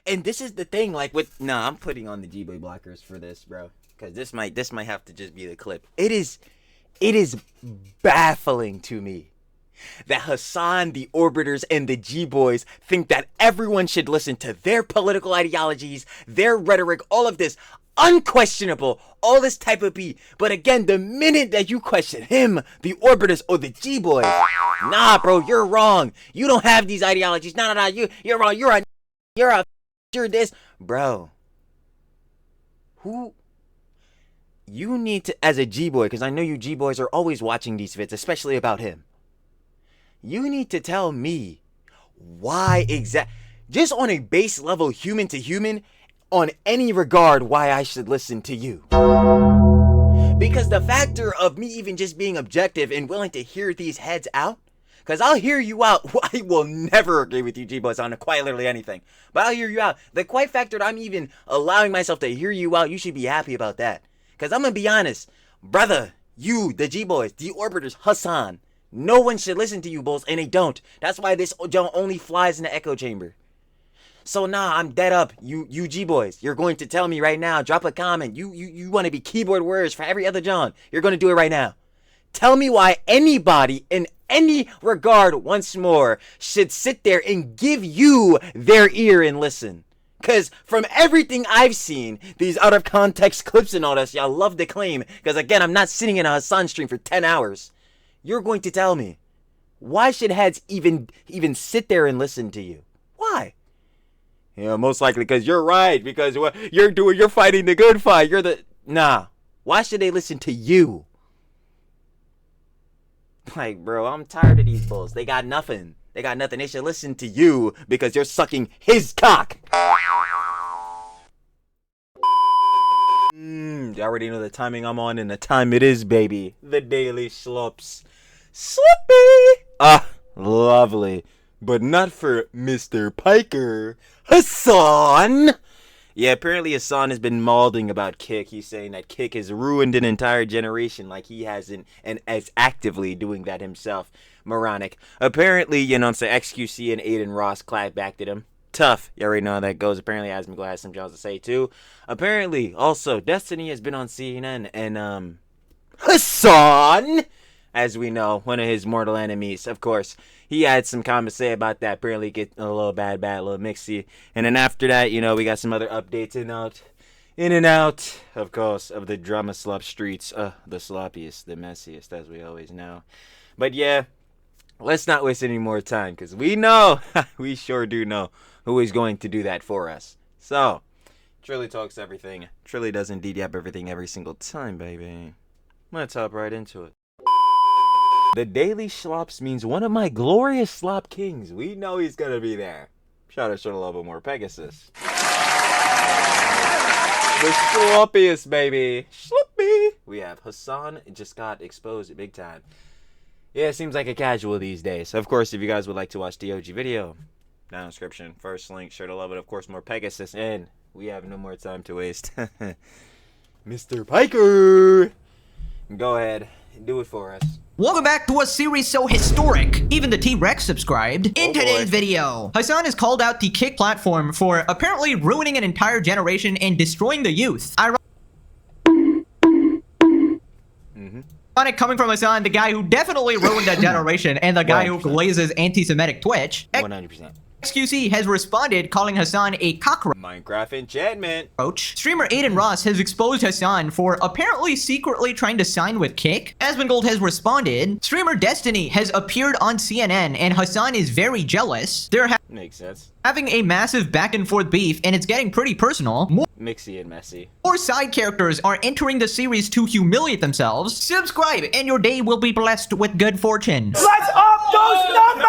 And this is the thing, like with I'm putting on the G-Boy blockers for this, bro. Because this might have to just be the clip. It is baffling to me that Hassan, the Orbiters, and the G-Boys think that everyone should listen to their political ideologies, their rhetoric, all of this unquestionable, all this type of beat. But again, the minute that you question him, the Orbiters, or the G-Boys, nah, bro, you're wrong. You don't have these ideologies. Nah, you're wrong. You're this, bro. Who? You need to, as a G-Boy, because I know you G-Boys are always watching these vids, especially about him. You need to tell me why just on a base level, human to human, on any regard, why I should listen to you. Because the factor of me even just being objective and willing to hear these heads out, because I'll hear you out. I will never agree with you, G-Boys, on quite literally anything. But I'll hear you out. The quite factor that I'm even allowing myself to hear you out, you should be happy about that. Because I'm going to be honest. Brother, you, the G-Boys, the Orbiters, Hassan, no one should listen to you, bulls, and they don't. That's why this joint only flies in the echo chamber. So nah, I'm dead up. You G-Boys, you're going to tell me right now. Drop a comment. You want to be keyboard warriors for every other John. You're going to do it right now. Tell me why anybody in any regard, once more, should sit there and give you their ear and listen. Because from everything I've seen, these out of context clips and all this, y'all love to claim. Because again, I'm not sitting in a Hassan stream for 10 hours. You're going to tell me, why should heads even sit there and listen to you? Why? Yeah, most likely because you're right. Because what you're fighting the good fight. Nah. Why should they listen to you? Like, bro, I'm tired of these bulls. They got nothing. They should listen to you because you're sucking his cock. You already know the timing I'm on and the time it is, baby. The Daily Schlups. Slippy! Lovely. But not for Mr. Piker. Hasan! Yeah, apparently Hassan has been mauling about Kick. He's saying that Kick has ruined an entire generation like he hasn't and is actively doing that himself. Moronic. Apparently, you know what I'm saying, XQC and Aiden Ross clapped back at him. Tough. You already know how that goes. Apparently, Asmigla has some jobs to say too. Apparently, also, Destiny has been on CNN and, Hassan, as we know, one of his mortal enemies, of course. He had some comments to say about that. Apparently, get a little bad, a little mixy. And then after that, you know, we got some other updates in and out, of course, of the drama slop streets. The sloppiest, the messiest, as we always know. But yeah, let's not waste any more time, because we know, we sure do know, who is going to do that for us. So, Trilly talks everything. Trilly does indeed yap everything every single time, baby. Let's hop right into it. The Daily Schlops means one of my glorious slop kings. We know he's gonna be there. Shout out to a little bit more Pegasus. The sloppiest, baby. Sloppy. We have Hassan just got exposed big time. Yeah, it seems like a casual these days. Of course, if you guys would like to watch the OG video, down in the description, first link, sure to love it. Of course, more Pegasus, and we have no more time to waste. Mr. Piker, go ahead and do it for us. Welcome back to a series so historic, even the T-Rex subscribed. In today's video, Hassan has called out the Kick platform for apparently ruining an entire generation and destroying the youth. Ironic coming from Hassan, the guy who definitely ruined that generation and the guy who glazes anti-Semitic Twitch. 100%. XQC has responded calling Hassan a cockroach. Minecraft enchantment. Streamer Aiden Ross has exposed Hassan for apparently secretly trying to sign with Kick. Asmongold has responded. Streamer Destiny has appeared on CNN and Hassan is very jealous. Makes sense. Having a massive back and forth beef and it's getting pretty personal. Mixy and messy. More side characters are entering the series to humiliate themselves. Subscribe and your day will be blessed with good fortune. Let's up those numbers!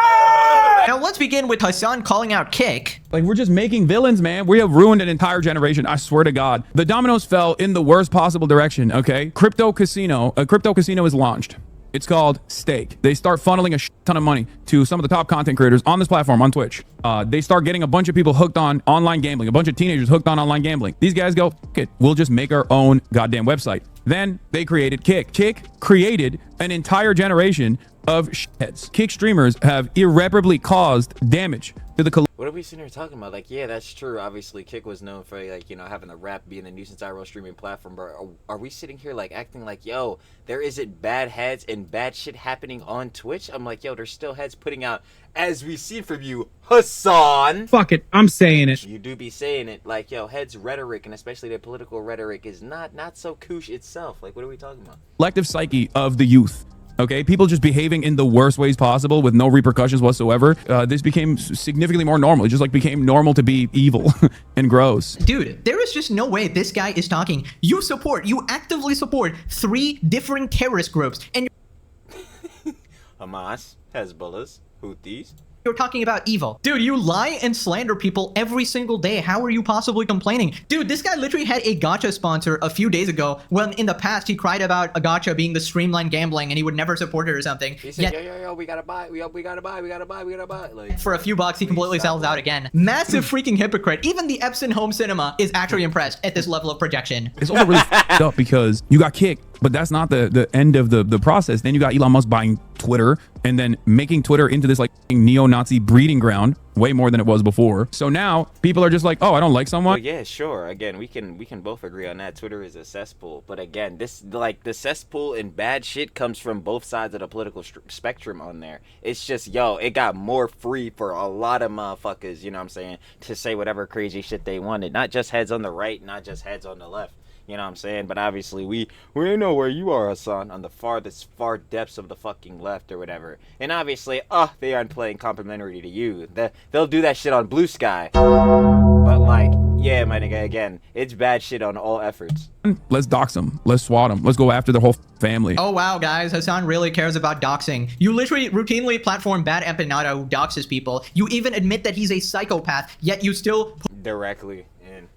Now let's begin with Hassan calling out Kick. Like, we're just making villains, man. We have ruined an entire generation. I swear to God. The dominoes fell in the worst possible direction, okay? Crypto casino is launched. It's called Stake. They start funneling a ton of money to some of the top content creators on this platform, on Twitch. They start getting a bunch of people hooked on online gambling, a bunch of teenagers hooked on online gambling. These guys go, fuck it, we'll just make our own goddamn website. Then they created Kick. Kick created an entire generation of shitheads. Kick streamers have irreparably caused damage to the What are we sitting here talking about? Like, yeah, that's true. Obviously, Kick was known for, like, you know, having the rap being a nuisance IRL streaming platform. But are we sitting here, like, acting like, yo, there isn't bad heads and bad shit happening on Twitch? I'm like, yo, there's still heads putting out, as we've seen from you, Hasan. Fuck it, I'm saying it. You do be saying it. Like, yo, heads rhetoric, and especially the political rhetoric, is not so koosh itself. Like, what are we talking about? collective psyche of the youth. Okay, people just behaving in the worst ways possible with no repercussions whatsoever. This became significantly more normal. It just like became normal to be evil and gross. Dude, there is just no way this guy is talking. You actively support 3 different terrorist groups, and Hamas, Hezbollahs, Houthis. you're talking about evil. Dude, you lie and slander people every single day. How are you possibly complaining? Dude, this guy literally had a gacha sponsor a few days ago when in the past he cried about a gacha being the streamlined gambling and he would never support it or something. He said, yo, we gotta buy. We gotta buy. Like, For a few bucks, he completely sells out again. Massive freaking hypocrite. Even the Epson home cinema is actually impressed at this level of projection. It's also really fucked up because you got kicked, but that's not the end of the process. Then you got Elon Musk buying Twitter and then making Twitter into this like neo-Nazi breeding ground way more than it was before. So now people are just like, oh, I don't like someone. well, yeah, sure. Again, we can both agree on that. Twitter is a cesspool. But again, this like the cesspool and bad shit comes from both sides of the political spectrum on there. It's just, yo, it got more free for a lot of motherfuckers, you know what I'm saying, to say whatever crazy shit they wanted. Not just heads on the right, not just heads on the left. You know what I'm saying? But obviously, we know where you are, Hassan, on the far depths of the fucking left or whatever. And obviously, they aren't playing complimentary to you. They'll do that shit on Blue Sky. But like, yeah, my nigga, again, it's bad shit on all efforts. Let's dox them. Let's swat them. Let's go after their whole family. Oh wow, guys, Hassan really cares about doxing. You literally routinely platform bad empanada who doxes people. You even admit that he's a psychopath, yet you still Directly in.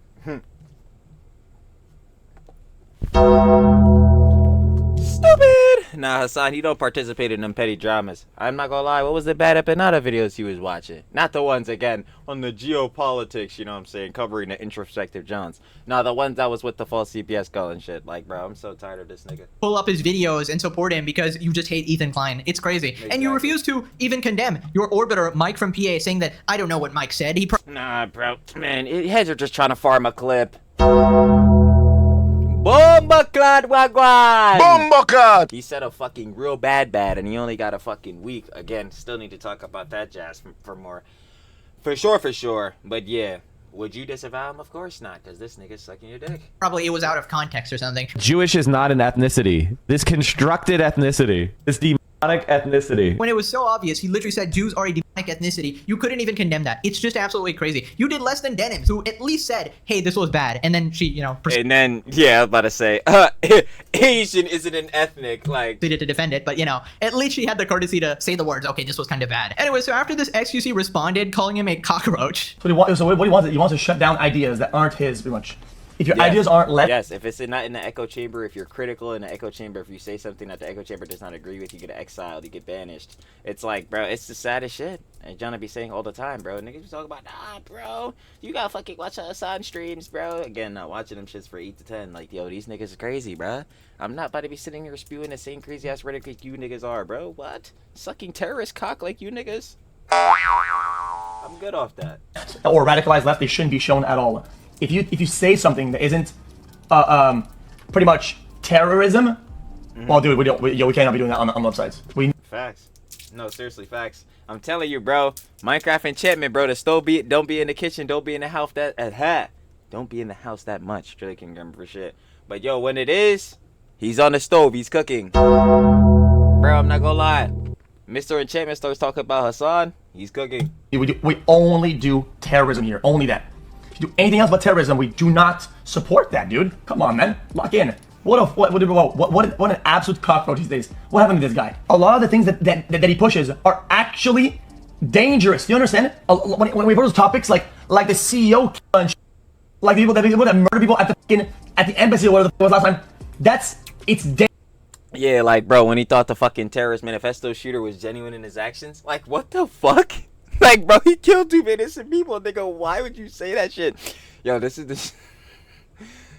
Stupid! Nah, Hassan, he don't participate in them petty dramas. I'm not gonna lie, what was the bad empanada videos he was watching? Not the ones, again, on the geopolitics, you know what I'm saying, covering the introspective Johns. Nah, the ones that was with the false CPS skull and shit. Like, bro, I'm so tired of this nigga. pull up his videos and support him because you just hate Ethan Klein. It's crazy. Exactly. And you refuse to even condemn your orbiter, Mike from PA, saying that, I don't know what Mike said. Nah, bro, man, heads are just trying to farm a clip. Bombaclad wagwan! Bombaclad! He said a fucking real bad and he only got a fucking week. Again, still need to talk about that jazz for more. For sure. But yeah, would you disavow him? Of course not, because this nigga's sucking your dick. Probably it was out of context or something. Jewish is not an ethnicity. This constructed ethnicity. This demonic ethnicity. When it was so obvious, he literally said Jews are a demonic ethnicity. You couldn't even condemn that. It's just absolutely crazy. You did less than Denims, who at least said, hey, this was bad. And then she, And then, yeah, I was about to say, Asian isn't an ethnic, like... proceeded to defend it, but at least she had the courtesy to say the words, okay, this was kind of bad. Anyway, so after this, XQC responded, calling him a cockroach. So what he wants, he wants to shut down ideas that aren't his, pretty much. If your ideas aren't left... Yes, if it's not in the echo chamber, if you're critical in the echo chamber, if you say something that the echo chamber does not agree with, you get exiled, you get banished. It's like, bro, it's the saddest shit. And John be saying all the time, bro. Niggas be talking about, nah, bro, you gotta fucking watch Hassan streams, bro. Again, not watching them shits for 8 to 10. Like, yo, these niggas are crazy, bro. I'm not about to be sitting here spewing the same crazy ass rhetoric like you niggas are, bro. What? Sucking terrorist cock like you niggas? I'm good off that. Or radicalized left, they shouldn't be shown at all. If you say something that isn't pretty much terrorism, well, dude, we cannot be doing that on websites. Facts. No, seriously, facts. I'm telling you, bro. Minecraft enchantment, bro. The stove don't be in the kitchen. Don't be in the house don't be in the house that much. Really can remember for shit. But yo, when it is, he's on the stove. He's cooking. Bro, I'm not gonna lie. Mr. Enchantment starts talking about Hassan. He's cooking. We only do terrorism here. Only that. If you do anything else but terrorism, we do not support that, dude. Come on, man. Lock in. What an absolute cockroach these days. What happened to this guy? A lot of the things that he pushes are actually dangerous. Do you understand? When we put those topics like the CEO and like the people that murder people at the embassy or whatever it was last time, it's dangerous. Yeah, like, bro, when he thought the fucking terrorist manifesto shooter was genuine in his actions, like, what the fuck? Like, bro, he killed 2 innocent people. They go, why would you say that shit? Yo,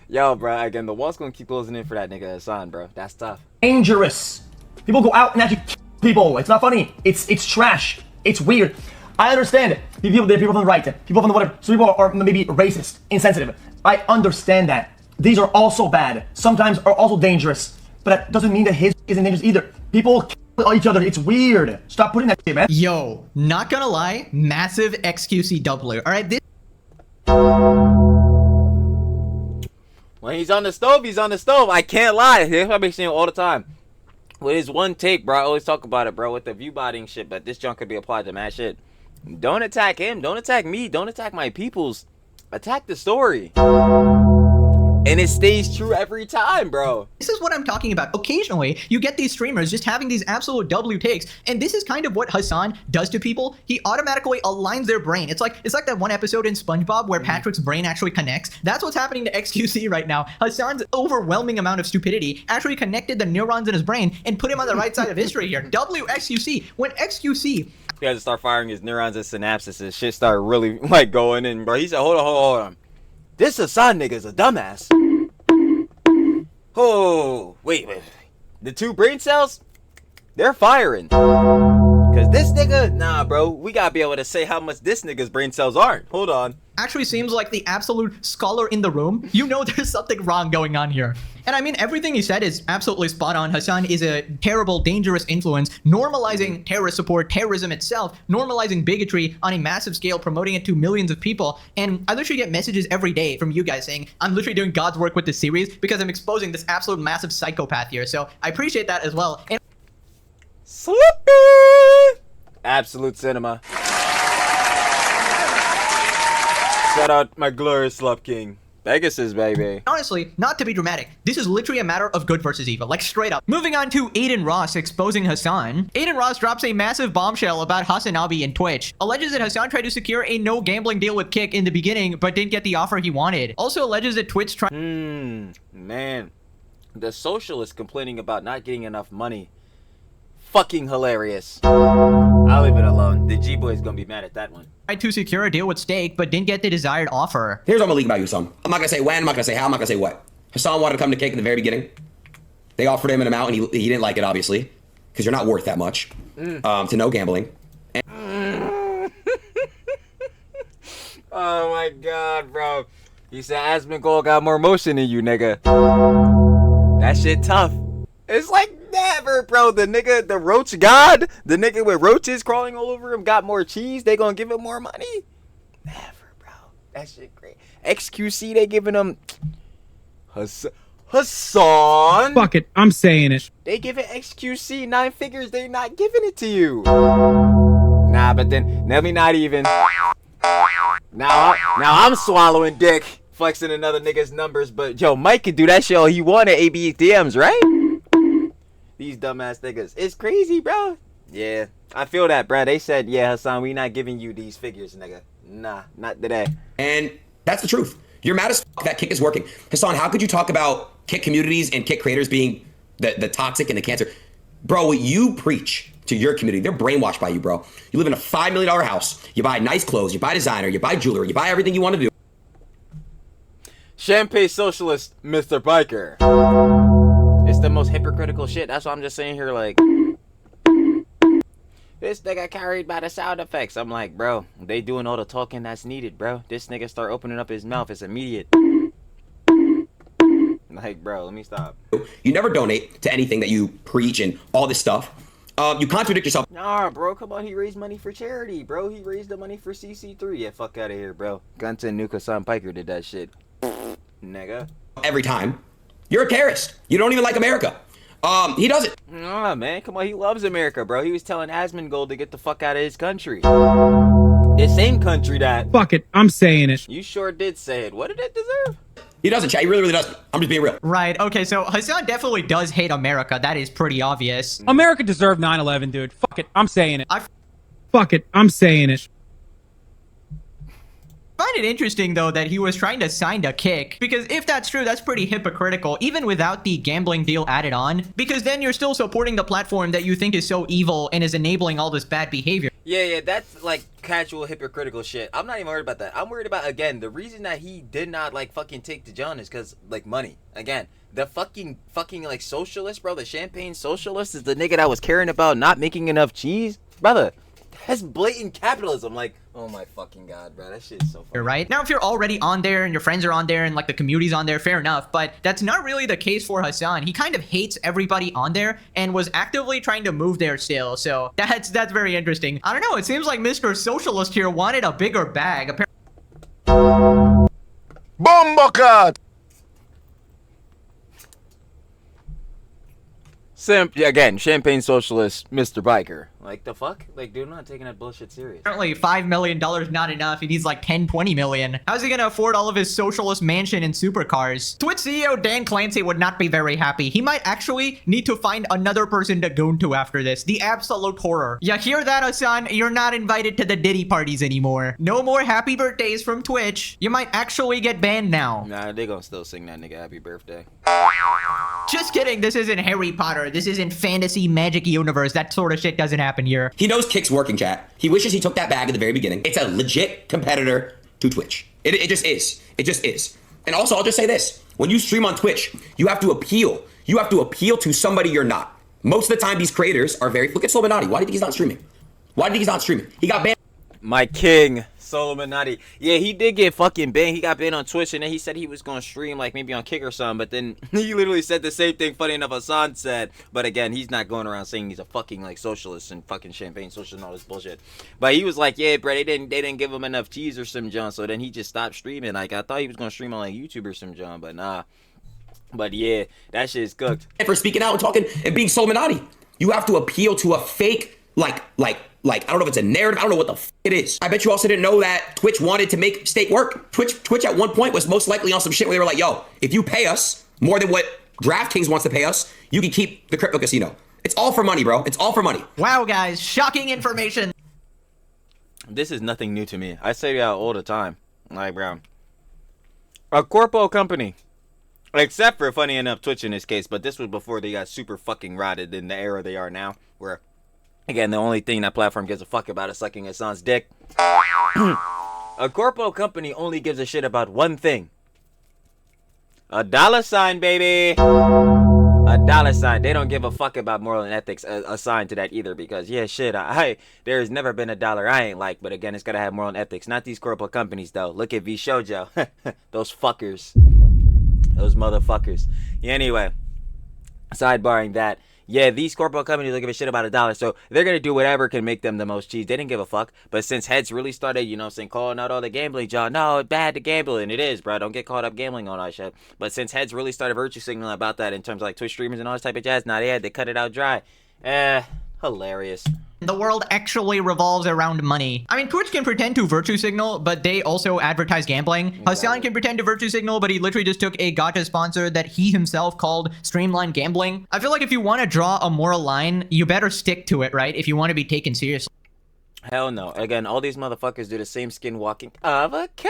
Yo, bro, again, the wall's gonna keep closing in for that nigga Hassan, bro. That's tough. Dangerous. People go out and actually kill people. It's not funny. It's trash. It's weird. I understand it. There are people from the right, people from the whatever. Some people are maybe racist, insensitive. I understand that. These are also bad. Sometimes are also dangerous. But that doesn't mean that his isn't dangerous either. People kill each other. It's weird. Stop putting that shit, man. Yo, not gonna lie, massive XQC W. All right, this. When he's on the stove, he's on the stove. I can't lie. That's what I've been seeing all the time. With his one take, bro, I always talk about it, bro, with the view botting shit, but this junk could be applied to mad shit. Don't attack him. Don't attack me. Don't attack my peoples. Attack the story. And it stays true every time, bro. This is what I'm talking about. Occasionally, you get these streamers just having these absolute W takes, and this is kind of what Hasan does to people. He automatically aligns their brain. It's like that one episode in SpongeBob where Patrick's brain actually connects. That's what's happening to XQC right now. Hasan's overwhelming amount of stupidity actually connected the neurons in his brain and put him on the right side of history here. WXQC. When XQC... He has to start firing his neurons and synapses and shit start really, like, going in, bro. He said, hold on. This Hasan nigga's a dumbass. Oh, wait. The two brain cells, they're firing. Cause this nigga, nah, bro, we gotta be able to say how much this nigga's brain cells aren't. Hold on. Actually seems like the absolute scholar in the room. You know there's something wrong going on here. And I mean, everything he said is absolutely spot on. Hasan is a terrible, dangerous influence, normalizing terrorist support, terrorism itself, normalizing bigotry on a massive scale, promoting it to millions of people. And I literally get messages every day from you guys saying, I'm literally doing God's work with this series because I'm exposing this absolute massive psychopath here. So I appreciate that as well. And Slippy! Absolute cinema. Shout out my glorious Slup King. Pegasus, baby. honestly, not to be dramatic, this is literally a matter of good versus evil, like straight up. Moving on to Aiden Ross exposing Hasan. Aiden Ross drops a massive bombshell about Hassan and Twitch. Alleges that Hasan tried to secure a no gambling deal with Kick in the beginning, but didn't get the offer he wanted. Also alleges that Twitch tried. Man. The socialist complaining about not getting enough money. Fucking hilarious. I'll leave it alone. The G-Boy's gonna be mad at that one. Tried to secure a deal with Stake, but didn't get the desired offer. Here's what I'm gonna leak about you, Hassan. I'm not gonna say when, I'm not gonna say how, I'm not gonna say what. Hassan wanted to come to Cake in the very beginning. They offered him an amount and he didn't like it, obviously, because you're not worth that much to no gambling. Oh my god, bro. You said Asmongold got more motion than you, nigga. That shit tough. It's like never, bro. The nigga, the roach god, the nigga with roaches crawling all over him got more cheese. They gonna give him more money? Never, bro. That shit great. XQC, they giving him Hassan. Fuck it, I'm saying it. They giving XQC 9 figures. They not giving it to you. Nah, but then let me not even. Now I'm swallowing dick, flexing another nigga's numbers. But yo, Mike can do that shit all he want at AB DMs, right? These dumbass niggas. It's crazy, bro. Yeah, I feel that, bro. They said, yeah, Hassan, we not giving you these figures, nigga. Nah, not today. And that's the truth. You're mad as fuck that Kick is working. Hassan, how could you talk about Kick communities and Kick creators being the toxic and the cancer? Bro, what you preach to your community, they're brainwashed by you, bro. You live in a $5 million house. You buy nice clothes. You buy designer. You buy jewelry. You buy everything you want to do. Champagne socialist, Mr. Biker. It's the most hypocritical shit. That's why I'm just saying here, like, this nigga carried by the sound effects. I'm like, bro, they doing all the talking that's needed, bro. This nigga start opening up his mouth. It's immediate. Like, bro, let me stop. You never donate to anything that you preach and all this stuff. You contradict yourself. Nah, bro, come on. He raised money for charity, bro. He raised the money for CC3. Yeah, fuck out of here, bro. Gunton Nuka San Piker did that shit. Nigga. Every time. You're a terrorist. You don't even like America. He doesn't. Nah, man, come on. He loves America, bro. He was telling Asmongold to get the fuck out of his country. The same country that... Fuck it, I'm saying it. You sure did say it. What did it deserve? He doesn't, chat. He really, really doesn't. I'm just being real. Right, okay, so Hasan definitely does hate America. That is pretty obvious. America deserved 9/11, dude. Fuck it, I'm saying it. I Fuck it, I'm saying it. find it interesting, though, that he was trying to sign a Kick, because if that's true, that's pretty hypocritical, even without the gambling deal added on, because then you're still supporting the platform that you think is so evil and is enabling all this bad behavior. Yeah, that's like casual hypocritical shit. I'm not even worried about that. I'm worried about, again, the reason that he did not like fucking take to John is because like money. Again, the fucking like socialist, bro, the champagne socialist is the nigga that was caring about not making enough cheese. Brother, That's blatant capitalism. Like, oh my fucking god, bro. That shit is so funny. Right? Now, if you're already on there and your friends are on there and like the community's on there, fair enough. But that's not really the case for Hasan. He kind of hates everybody on there and was actively trying to move there still. So that's very interesting. I don't know. It seems like Mr. Socialist here wanted a bigger bag. Bombocat! Simp, again, champagne socialist, Mr. Biker. Like, the fuck? Like, dude, I'm not taking that bullshit serious. Apparently $5 million not enough. He needs like 10-20 million. How's he gonna afford all of his socialist mansion and supercars? Twitch CEO Dan Clancy would not be very happy. He might actually need to find another person to goon to after this. The absolute horror. You hear that, Hasan? You're not invited to the Diddy parties anymore. No more happy birthdays from Twitch. You might actually get banned now. Nah, they gonna still sing that nigga happy birthday. Just kidding. This isn't Harry Potter. This isn't fantasy magic universe. That sort of shit doesn't happen here. He knows Kick's working, chat. He wishes he took that bag at the very beginning. It's a legit competitor to Twitch. It just is. It just is. And also, I'll just say this. When you stream on Twitch, you have to appeal. You have to appeal to somebody you're not. Most of the time, these creators are very... Look at Solminati. Why do you think he's not streaming? Why do you think he's not streaming? He got banned. My king, Solminati. Yeah, he did get fucking banned. He got banned on Twitch, and then he said he was gonna stream, like, maybe on Kick or something, but then he literally said the same thing, funny enough, Hasan said. But again, he's not going around saying he's a fucking, like, socialist and fucking champagne socialist and all this bullshit. But he was like, yeah, bro, they didn't give him enough cheese or some John, so then he just stopped streaming. Like, I thought he was gonna stream on, like, YouTube or some John, but nah. But yeah, that shit is cooked. For speaking out and talking and being Solminati. You have to appeal to a fake, like, I don't know if it's a narrative. I don't know what the f it is. I bet you also didn't know that Twitch wanted to make stake work. Twitch at one point was most likely on some shit where they were like, yo, if you pay us more than what DraftKings wants to pay us, you can keep the crypto casino. It's all for money, bro. It's all for money. Wow, guys. Shocking information. This is nothing new to me. I say that all the time. Like, bro. A corpo company. Except for, funny enough, Twitch in this case. But this was before they got super fucking rotted in the era they are now. Where... Again, the only thing that platform gives a fuck about is sucking Hassan's dick. A corpo company only gives a shit about one thing. A dollar sign, baby. A dollar sign. They don't give a fuck about moral and ethics assigned to that either. Because, yeah, shit, there's never been a dollar I ain't like. But again, it's gotta have moral and ethics. Not these corpo companies, though. Look at V Shoujo. Those fuckers. Those motherfuckers. Yeah, anyway. Sidebarring that. Yeah, these corporate companies don't give a shit about a dollar, so they're going to do whatever can make them the most cheese. They didn't give a fuck, but since heads really started, you know what I'm saying, calling out all the gambling, John, no, it's bad to gamble, and it is, bro, don't get caught up gambling on all that shit. But since heads really started virtue signaling about that in terms of like Twitch streamers and all this type of jazz, now they had to cut it out dry. Hilarious. The world actually revolves around money. I mean, Twitch can pretend to virtue signal, but they also advertise gambling. Exactly. Hasan can pretend to virtue signal, but he literally just took a gacha sponsor that he himself called Streamline Gambling. I feel like if you want to draw a moral line, you better stick to it, right? If you want to be taken seriously. Hell no. Again, all these motherfuckers do the same skin walking avocado.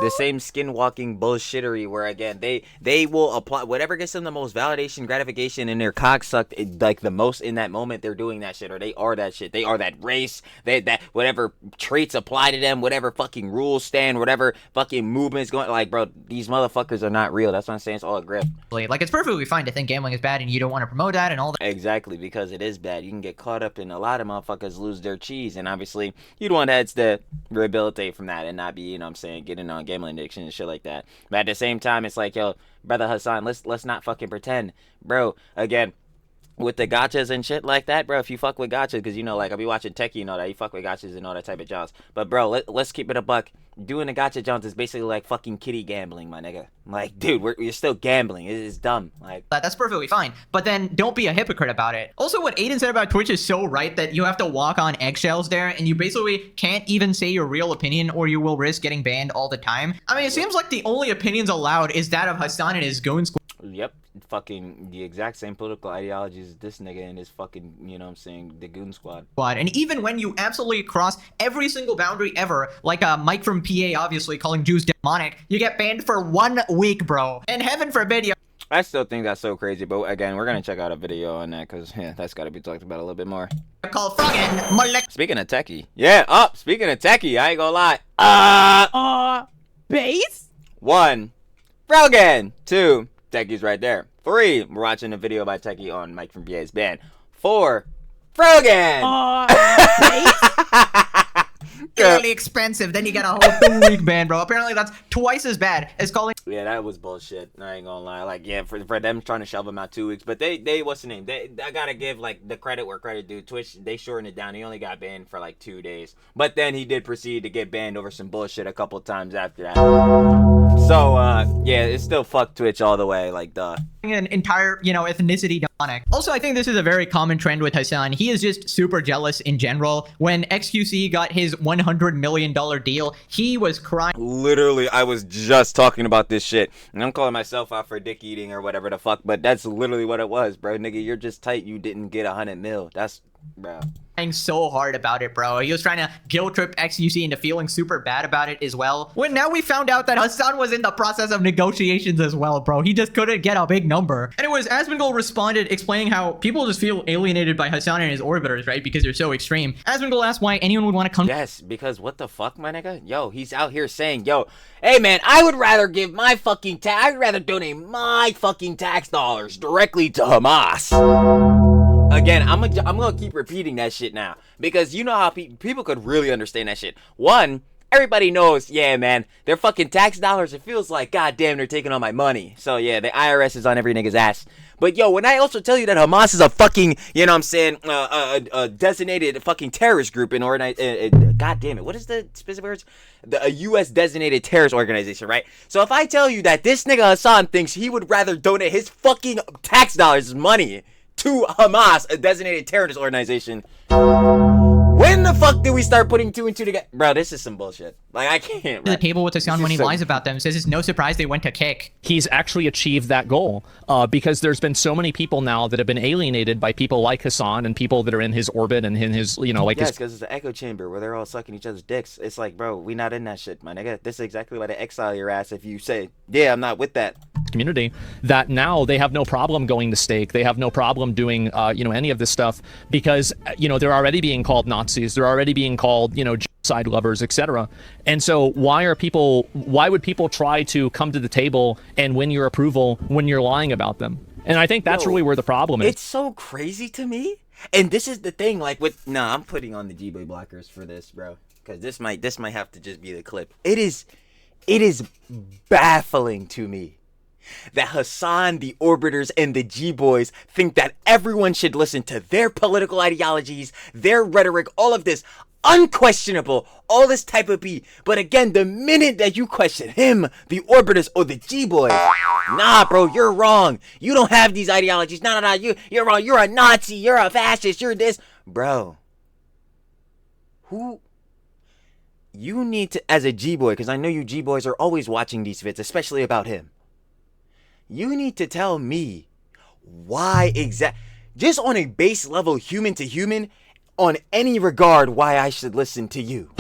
The same skin walking bullshittery where again they will apply whatever gets them the most validation, gratification, and their cock sucked like the most in that moment. They're doing that shit, or they are that shit. They are that race. That whatever traits apply to them, whatever fucking rules stand, whatever fucking movements going. Like, bro, these motherfuckers are not real. That's what I'm saying. It's all a grift. Like, it's perfectly fine to think gambling is bad and you don't want to promote that and all that. Exactly, because it is bad. You can get caught up in a lot of motherfuckers lose their cheese, and obviously you'd want heads to rehabilitate from that and not be, you know what I'm saying, getting on gambling addiction and shit like that. But at the same time, it's like, yo, brother Hasan, let's not fucking pretend, bro. Again, with the gachas and shit like that, bro, if you fuck with gachas, because, you know, like, I'll be watching Techie and all that, you fuck with gachas and all that type of jobs. But, bro, let's keep it a buck. Doing the gacha jobs is basically like fucking kitty gambling, my nigga. Like, dude, you're still gambling. It's dumb. Like, that's perfectly fine. But then don't be a hypocrite about it. Also, what Aiden said about Twitch is so right that you have to walk on eggshells there, and you basically can't even say your real opinion, or you will risk getting banned all the time. I mean, it seems like the only opinions allowed is that of Hasan and his goon squad. Yep, fucking the exact same political ideologies as this nigga and his fucking, you know what I'm saying, the goon squad. And even when you absolutely cross every single boundary ever, like Mike from PA obviously calling Jews demonic, you get banned for 1 week, bro. And heaven forbid you... I still think that's so crazy, but again, we're gonna check out a video on that, because, yeah, that's gotta be talked about a little bit more. Call fucking Speaking of Techie. Yeah, speaking of Techie, I ain't gonna lie. Base? 1, Rogan. 2, Techie's right there. 3, we're watching a video by Techie on Mike from PA's band. 4, Frogan! Really expensive. Then you get a whole 2-week ban, bro. Apparently that's twice as bad as calling. Yeah, that was bullshit. I ain't gonna lie. Like, yeah, for them trying to shove him out 2 weeks, but they what's the name? I gotta give like the credit where credit due. Twitch, they shortened it down. He only got banned for like 2 days, but then he did proceed to get banned over some bullshit a couple times after that. So yeah, it's still fuck Twitch all the way. Like, duh. An entire, ethnicity demonic. Also, I think this is a very common trend with Hasan. He is just super jealous in general. When XQC got his $100 million deal, he was crying. Literally, I was just talking about this shit. And I'm calling myself out for dick eating or whatever the fuck, but that's literally what it was, bro. Nigga, you're just tight. You didn't get 100 mil. That's, bro. So hard about it, bro. He was trying to guilt trip XUC into feeling super bad about it as well. When now we found out that Hasan was in the process of negotiations as well, bro. He just couldn't get a big number. Anyways, Asmongold responded explaining how people just feel alienated by Hasan and his orbiters, right? Because they're so extreme. Asmongold asked why anyone would want to come. Yes, because what the fuck, my nigga? Yo, he's out here saying, yo, hey man, I would rather give my fucking I'd rather donate my fucking tax dollars directly to Hamas. Again, I'm gonna keep repeating that shit now, because you know how people could really understand that shit. One, everybody knows, yeah, man, their fucking tax dollars, it feels like, goddamn, they're taking all my money. So yeah, the IRS is on every nigga's ass. But yo, when I also tell you that Hamas is a fucking, you know what I'm saying, a designated fucking terrorist group in god damn it, what is the specific words? A U.S. designated terrorist organization, right? So if I tell you that this nigga Hasan thinks he would rather donate his fucking tax dollars, money, to Hamas, a designated terrorist organization, when the fuck did we start putting 2 and 2 together? Bro, this is some bullshit. Like, I can't. The table with Hasan when he lies about them, says it's no surprise they went to kick. He's actually achieved that goal because there's been so many people now that have been alienated by people like Hasan and people that are in his orbit and in his, like yes, because it's an echo chamber where they're all sucking each other's dicks. It's like, bro, we not in that shit, my nigga. This is exactly why they exile your ass if you say, yeah, I'm not with that community, that now they have no problem going to stake. They have no problem doing, any of this stuff because, they're already being called Nazis. They're already being called, genocide lovers, etc. And so why would people try to come to the table and win your approval when you're lying about them? And I think that's really where the problem is. It's so crazy to me. And this is the thing, like I'm putting on the G-Boy blockers for this, bro. Because this might have to just be the clip. It is baffling to me that Hasan, the Orbiters, and the G-Boys think that everyone should listen to their political ideologies, their rhetoric, all of this. Unquestionable, all this type of beat. But again, the minute that you question him, the Orbiters, or the G-Boys, nah, bro, you're wrong. You don't have these ideologies. No, you're wrong. You're a Nazi. You're a fascist. You're this. Bro, you need to, as a G-Boy, because I know you G-Boys are always watching these vids, especially about him. You need to tell me why just on a base level, human to human, on any regard, why I should listen to you.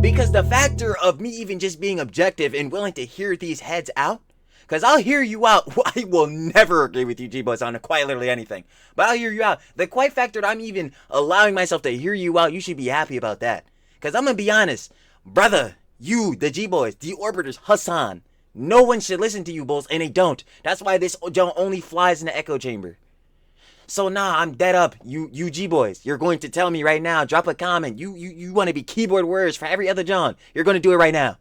Because the factor of me even just being objective and willing to hear these heads out, because I'll hear you out. I will never agree with you, G-Boys, on quite literally anything. But I'll hear you out. The quite factor that I'm even allowing myself to hear you out, you should be happy about that. Because I'm going to be honest, brother, you, the G-Boys, the Orbiters, Hasan, no one should listen to you bulls, and they don't. That's why this John only flies in the echo chamber. So nah, I'm dead up. You G-Boys, you're going to tell me right now, drop a comment. You want to be keyboard warriors for every other John. You're going to do it right now.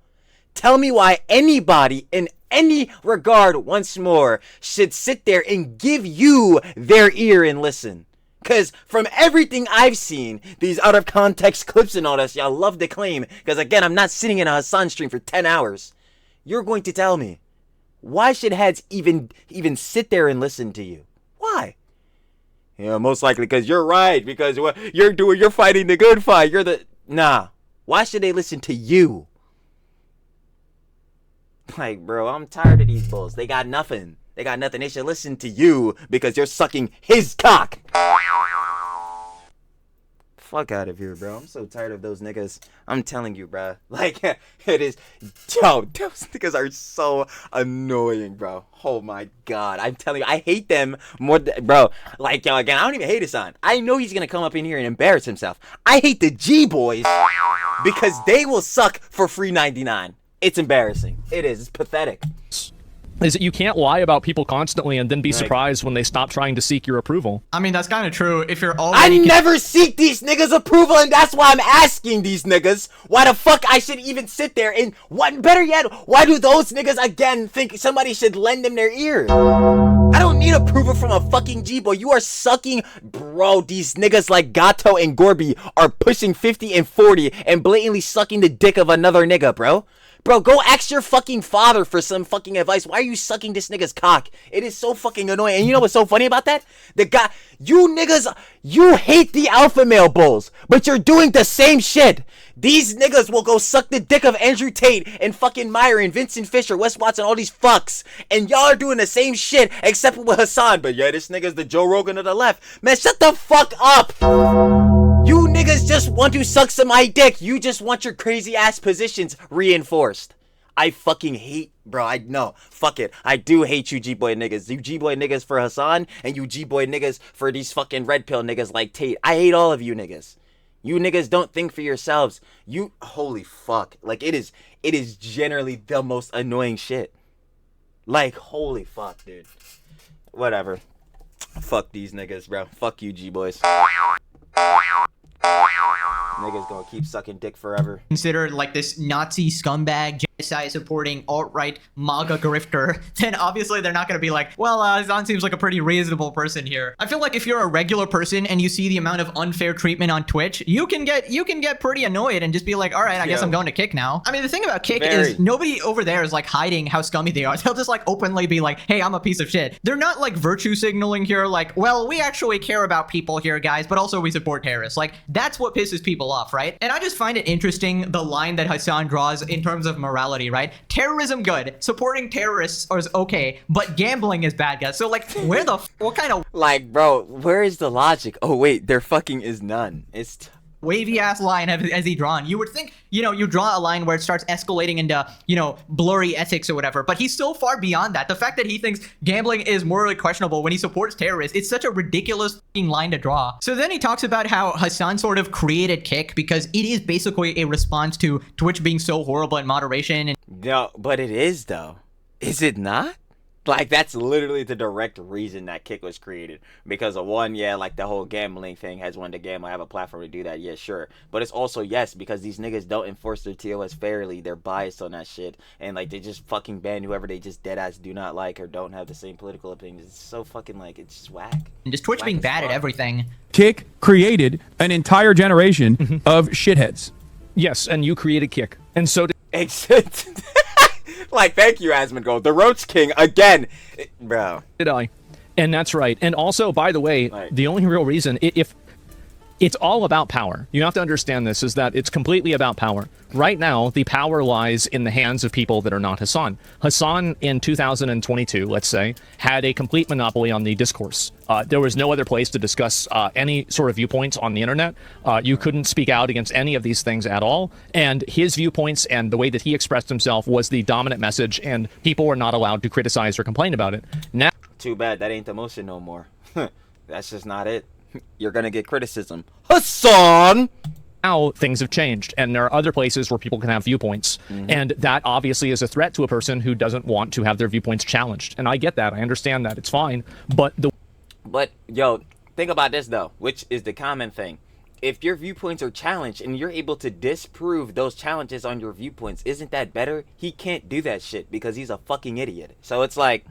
Tell me why anybody in any regard once more should sit there and give you their ear and listen. Because from everything I've seen, these out of context clips and all this, y'all love to claim. Because again, I'm not sitting in a Hasan stream for 10 hours. You're going to tell me, why should heads even sit there and listen to you? Why? Yeah, most likely because you're right. Because what you're fighting the good fight. Nah. Why should they listen to you? Like, bro, I'm tired of these bulls. They got nothing. They should listen to you because you're sucking his cock. Fuck out of here, bro. I'm so tired of those niggas. I'm telling you, bro. Like, it is. Yo, those niggas are so annoying, bro. Oh my god. I'm telling you, I hate them more bro. Like, yo, again, I don't even hate Hasan. I know he's gonna come up in here and embarrass himself. I hate the G-Boys because they will suck for free 99. It's embarrassing. It is. It's pathetic. is that you can't lie about people constantly and then be surprised when they stop trying to seek your approval. I mean, that's kind of true if you're I already... never seek these niggas' approval, and that's why I'm asking these niggas why the fuck I should even sit there, and what better yet, why do those niggas again think somebody should lend them their ear? I don't need approval from a fucking G-boy. You are sucking, bro. These niggas like Gato and Gorby are pushing 50 and 40 and blatantly sucking the dick of another nigga, bro. Bro, go ask your fucking father for some fucking advice. Why are you sucking this nigga's cock? It is so fucking annoying. And you know what's so funny about that? The guy, you niggas, you hate the alpha male bulls, but you're doing the same shit. These niggas will go suck the dick of Andrew Tate and fucking Myron, Vincent Fisher, Wes Watson, all these fucks. And y'all are doing the same shit except with Hasan. But yeah, this nigga's the Joe Rogan of the left. Man, shut the fuck up. You niggas just want to suck some my dick. You just want your crazy ass positions reinforced. I fucking hate, bro. No, fuck it. I do hate you G-boy niggas. You G-boy niggas for Hasan and you G-boy niggas for these fucking red pill niggas like Tate. I hate all of you niggas. You niggas don't think for yourselves. You, holy fuck. Like, it is generally the most annoying shit. Like, holy fuck, dude. Whatever. Fuck these niggas, bro. Fuck you G-boys. Niggas gonna keep sucking dick forever. Considered like this Nazi scumbag, genocide supporting alt-right MAGA grifter, then obviously they're not gonna be like, well, Hasan seems like a pretty reasonable person here. I feel like if you're a regular person and you see the amount of unfair treatment on Twitch, you can get pretty annoyed and just be like, all right, I guess I'm going to Kick now. I mean, the thing about Kick is nobody over there is like hiding how scummy they are. They'll just like openly be like, hey, I'm a piece of shit. They're not like virtue signaling here, like, well, we actually care about people here, guys, but also we support terrorists. Like, that's what pisses people off, right? And I just find it interesting, the line that Hasan draws in terms of morality, right? Terrorism good, supporting terrorists is okay, but gambling is bad, guys. So like, where the what kind of like, bro, where is the logic? Oh wait, there fucking is none. It's wavy ass line has he drawn? You would think, you know, you draw a line where it starts escalating into, you know, blurry ethics or whatever, but he's so far beyond that. The fact that he thinks gambling is morally questionable when he supports terrorists, it's such a ridiculous fucking line to draw. So then he talks about how Hasan sort of created Kick because it is basically a response to Twitch being so horrible in moderation. And no, but it is though. Is it not? Like, that's literally the direct reason that Kick was created. Because of one, yeah, like the whole gambling thing has wanted to gamble. I have a platform to do that, yeah, sure. But it's also, yes, because these niggas don't enforce their TOS fairly. They're biased on that shit. And, like, they just fucking ban whoever they just deadass do not like or don't have the same political opinions. It's so fucking, like, it's just whack. And just Twitch being bad at everything. Kick created an entire generation of shitheads. Yes, and you created Kick. And so did... Like, thank you, Asmongold. The Roach King, again. Bro. Did I? And that's right. And also, by the way, the only real reason, if it's all about power, you have to understand this, is that it's completely about power. Right now, the power lies in the hands of people that are not Hasan. Hasan, in 2022, let's say, had a complete monopoly on the discourse. There was no other place to discuss any sort of viewpoints on the internet. You couldn't speak out against any of these things at all. And his viewpoints and the way that he expressed himself was the dominant message, and people were not allowed to criticize or complain about it. Now, too bad that ain't the motion no more. That's just not it. You're gonna get criticism. Hasan! Now things have changed, and there are other places where people can have viewpoints, and that obviously is a threat to a person who doesn't want to have their viewpoints challenged. And I get that, I understand that, it's fine, but yo, think about this though, which is the common thing. If your viewpoints are challenged and you're able to disprove those challenges on your viewpoints, isn't that better? He can't do that shit because he's a fucking idiot. So it's like,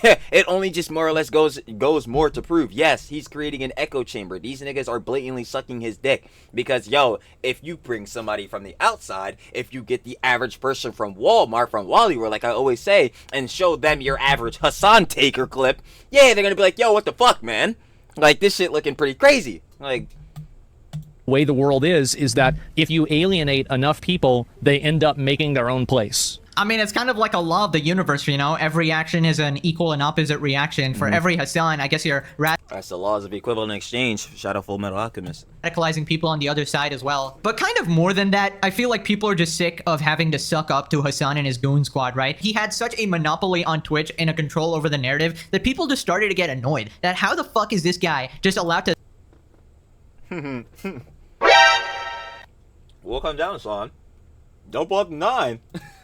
it only just more or less goes more to prove, yes, he's creating an echo chamber. These niggas are blatantly sucking his dick. Because, yo, if you bring somebody from the outside, if you get the average person from Walmart, from Wallyworld, like I always say, and show them your average Hasan taker clip, yeah, they're gonna be like, yo, what the fuck, man? Like, this shit looking pretty crazy. Like, the way the world is that if you alienate enough people, they end up making their own place. I mean, it's kind of like a law of the universe, you know? Every action is an equal and opposite reaction. For every Hasan, I guess you're that's the laws of equivalent exchange. Shout out Full Metal Alchemist. radicalizing people on the other side as well. But kind of more than that, I feel like people are just sick of having to suck up to Hasan and his goon squad, right? He had such a monopoly on Twitch and a control over the narrative that people just started to get annoyed. That how the fuck is this guy just allowed to... We'll come down, son. Don't blow up 9.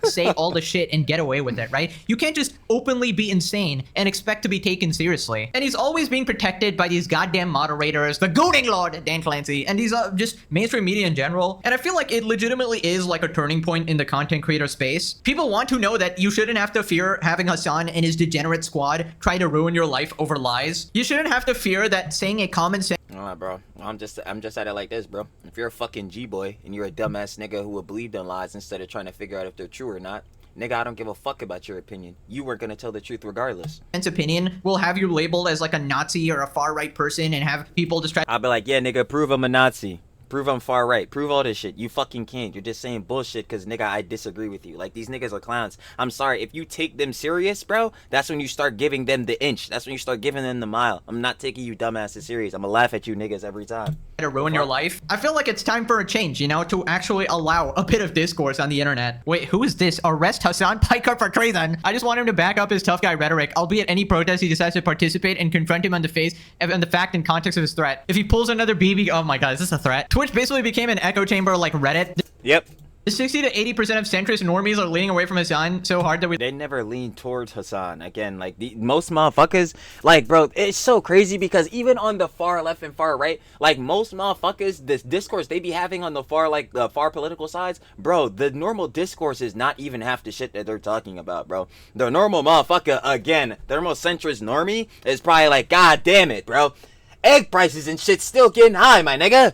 say all the shit and get away with it, right? You can't just openly be insane and expect to be taken seriously. And he's always being protected by these goddamn moderators, the goading lord, Dan Clancy, and these just mainstream media in general. And I feel like it legitimately is like a turning point in the content creator space. People want to know that you shouldn't have to fear having Hasan and his degenerate squad try to ruin your life over lies. You shouldn't have to fear that saying a common sense. Alright, bro. I'm just at it like this, bro. If you're a fucking G-boy and you're a dumbass nigga who will believe in lies instead of trying to figure out if they're true or not, nigga, I don't give a fuck about your opinion. You weren't gonna tell the truth regardless. Opinion will have you labeled as like a Nazi or a far-right person and have people just try. I'll be like, yeah, nigga, prove I'm a Nazi. Prove I'm far right. Prove all this shit. You fucking can't. You're just saying bullshit because, nigga, I disagree with you. Like, these niggas are clowns. I'm sorry. If you take them serious, bro, that's when you start giving them the inch. That's when you start giving them the mile. I'm not taking you dumbasses serious. I'm gonna laugh at you niggas every time. To ruin your life. I feel like it's time for a change, you know, to actually allow a bit of discourse on the internet. Wait, who is this? Arrest Hasan Piker for treason. I just want him to back up his tough guy rhetoric, albeit any protest he decides to participate and confront him on the face and the fact and context of his threat. If he pulls another BB, oh my god, is this a threat? Twitch basically became an echo chamber like Reddit. Yep. The 60 to 80% of centrist normies are leaning away from Hasan so hard that they never lean towards Hasan. Again, like most motherfuckers, like, bro, it's so crazy because even on the far left and far right, like most motherfuckers, this discourse they be having on the far, like the far political sides, bro, the normal discourse is not even half the shit that they're talking about, bro. The normal motherfucker, again, the normal centrist normie is probably like, god damn it, bro. Egg prices and shit still getting high, my nigga.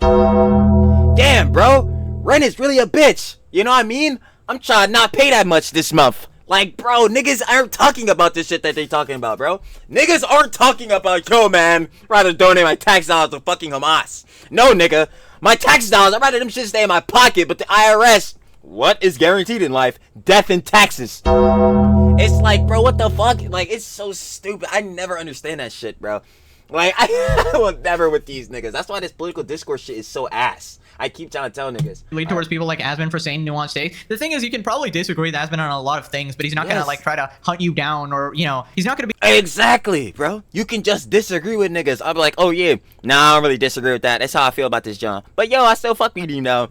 Damn, bro. Rent is really a bitch. You know what I mean? I'm trying to not pay that much this month. Like, bro, niggas aren't talking about this shit that they talking about, bro. Niggas aren't talking about, yo, man, rather donate my tax dollars to fucking Hamas. No, nigga. My tax dollars, I'd rather them shit stay in my pocket, but the IRS, what is guaranteed in life? Death and taxes. It's like, bro, what the fuck? Like, it's so stupid. I never understand that shit, bro. Like, I will never with these niggas. That's why this political discourse shit is so ass. I keep trying to tell niggas. Lead towards people like Asman for saying nuanced takes. The thing is, you can probably disagree with Asman on a lot of things, but he's not gonna like try to hunt you down or, you know, he's not gonna be. Exactly, bro. You can just disagree with niggas. I'll be like, oh yeah, nah, I don't really disagree with that. That's how I feel about this John. But yo, I still fuck with you now.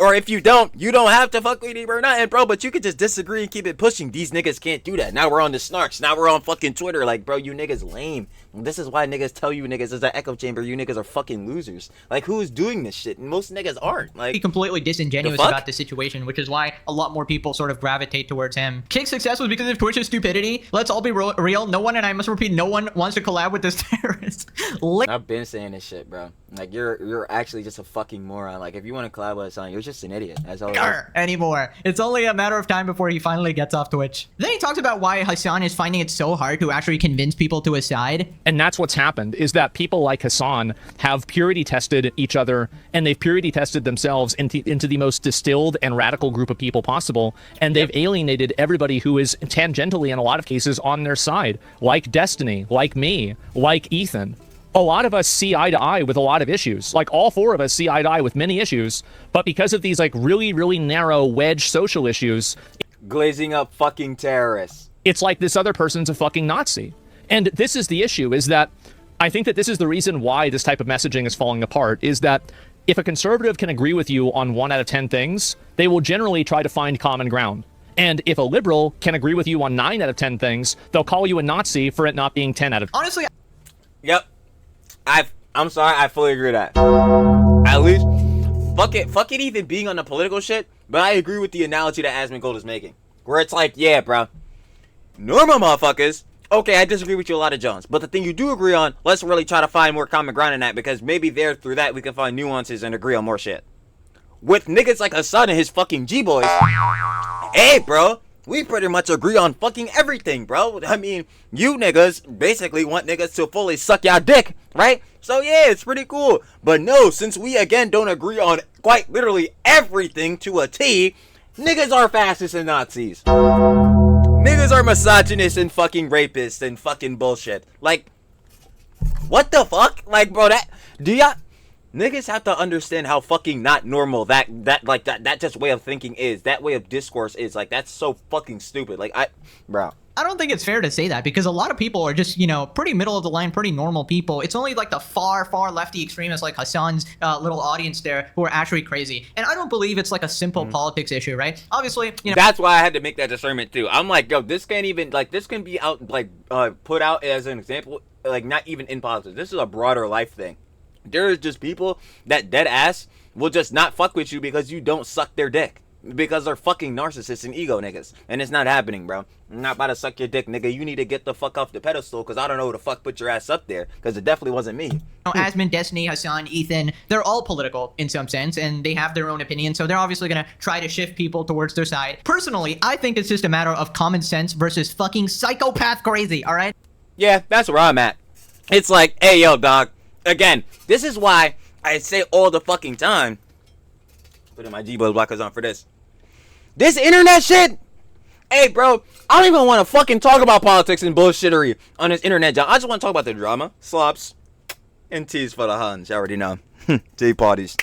Or if you don't have to fuck with him or nothing, bro. But you could just disagree and keep it pushing. These niggas can't do that. Now we're on the snarks. Now we're on fucking Twitter. Like, bro, you niggas lame. This is why niggas tell you niggas is an echo chamber. You niggas are fucking losers. Like, who is doing this shit? And most niggas aren't. Like, be completely disingenuous about the situation, which is why a lot more people sort of gravitate towards him. Kick's success was because of Twitch's stupidity. Let's all be real. No one, and I must repeat, no one wants to collab with this terrorist. I've been saying this shit, bro. Like, you're actually just a fucking moron. Like, if you want to collab with something, you're just an idiot. That's all. Anymore. It's only a matter of time before he finally gets off Twitch. Then he talks about why Hasan is finding it so hard to actually convince people to his side. And that's what's happened, is that people like Hasan have purity tested each other, and they've purity tested themselves into the most distilled and radical group of people possible, and they've alienated everybody who is tangentially, in a lot of cases, on their side, like Destiny, like me, like Ethan. A lot of us see eye to eye with a lot of issues. Like, all four of us see eye to eye with many issues, but because of these, like, really, really narrow wedge social issues, glazing up fucking terrorists, it's like this other person's a fucking Nazi. And this is the issue, is that I think that this is the reason why this type of messaging is falling apart, is that if a conservative can agree with you on 1 out of 10 things, they will generally try to find common ground. And if a liberal can agree with you on 9 out of 10 things, they'll call you a Nazi for it not being 10 out of 10. Honestly, yep. I'm sorry, I fully agree with that. At least, fuck it even being on the political shit, but I agree with the analogy that Asmongold is making. Where it's like, yeah, bro, normal motherfuckers, okay, I disagree with you a lot of Jones, but the thing you do agree on, let's really try to find more common ground in that, because maybe through that we can find nuances and agree on more shit. With niggas like Hasan and his fucking G-boys, hey, bro, we pretty much agree on fucking everything, bro. I mean, you niggas basically want niggas to fully suck y'all dick, right? So yeah, it's pretty cool. But no, since we again don't agree on quite literally everything to a T, niggas are fascists and Nazis. Niggas are misogynists and fucking rapists and fucking bullshit. Like, what the fuck? Like, bro, Niggas have to understand how fucking not normal that just way of thinking is. That way of discourse is. Like, that's so fucking stupid. Like, bro. I don't think it's fair to say that because a lot of people are just, you know, pretty middle of the line, pretty normal people. It's only like the far lefty extremists like Hasan's little audience there who are actually crazy. And I don't believe it's like a simple politics issue, right? Obviously, you know. That's why I had to make that discernment too. I'm like, yo, this can't even, like, this can be out, like, put out as an example, like, not even in politics. This is a broader life thing. There's just people that dead ass will just not fuck with you because you don't suck their dick. Because they're fucking narcissists and ego niggas. And it's not happening, bro. I'm not about to suck your dick, nigga. You need to get the fuck off the pedestal because I don't know who the fuck put your ass up there. Because it definitely wasn't me. Asmon, Destiny, Hasan, Ethan, they're all political in some sense, and they have their own opinion, so they're obviously going to try to shift people towards their side. Personally, I think it's just a matter of common sense versus fucking psychopath crazy, all right? Yeah, that's where I'm at. It's like, hey, yo, dog. Again, this is why I say all the fucking time. Putting my G-Boy blockers on for this. This internet shit? Hey, bro, I don't even want to fucking talk about politics and bullshittery on this internet job. I just want to talk about the drama, slops, and teas for the Huns. You already know. Tea parties.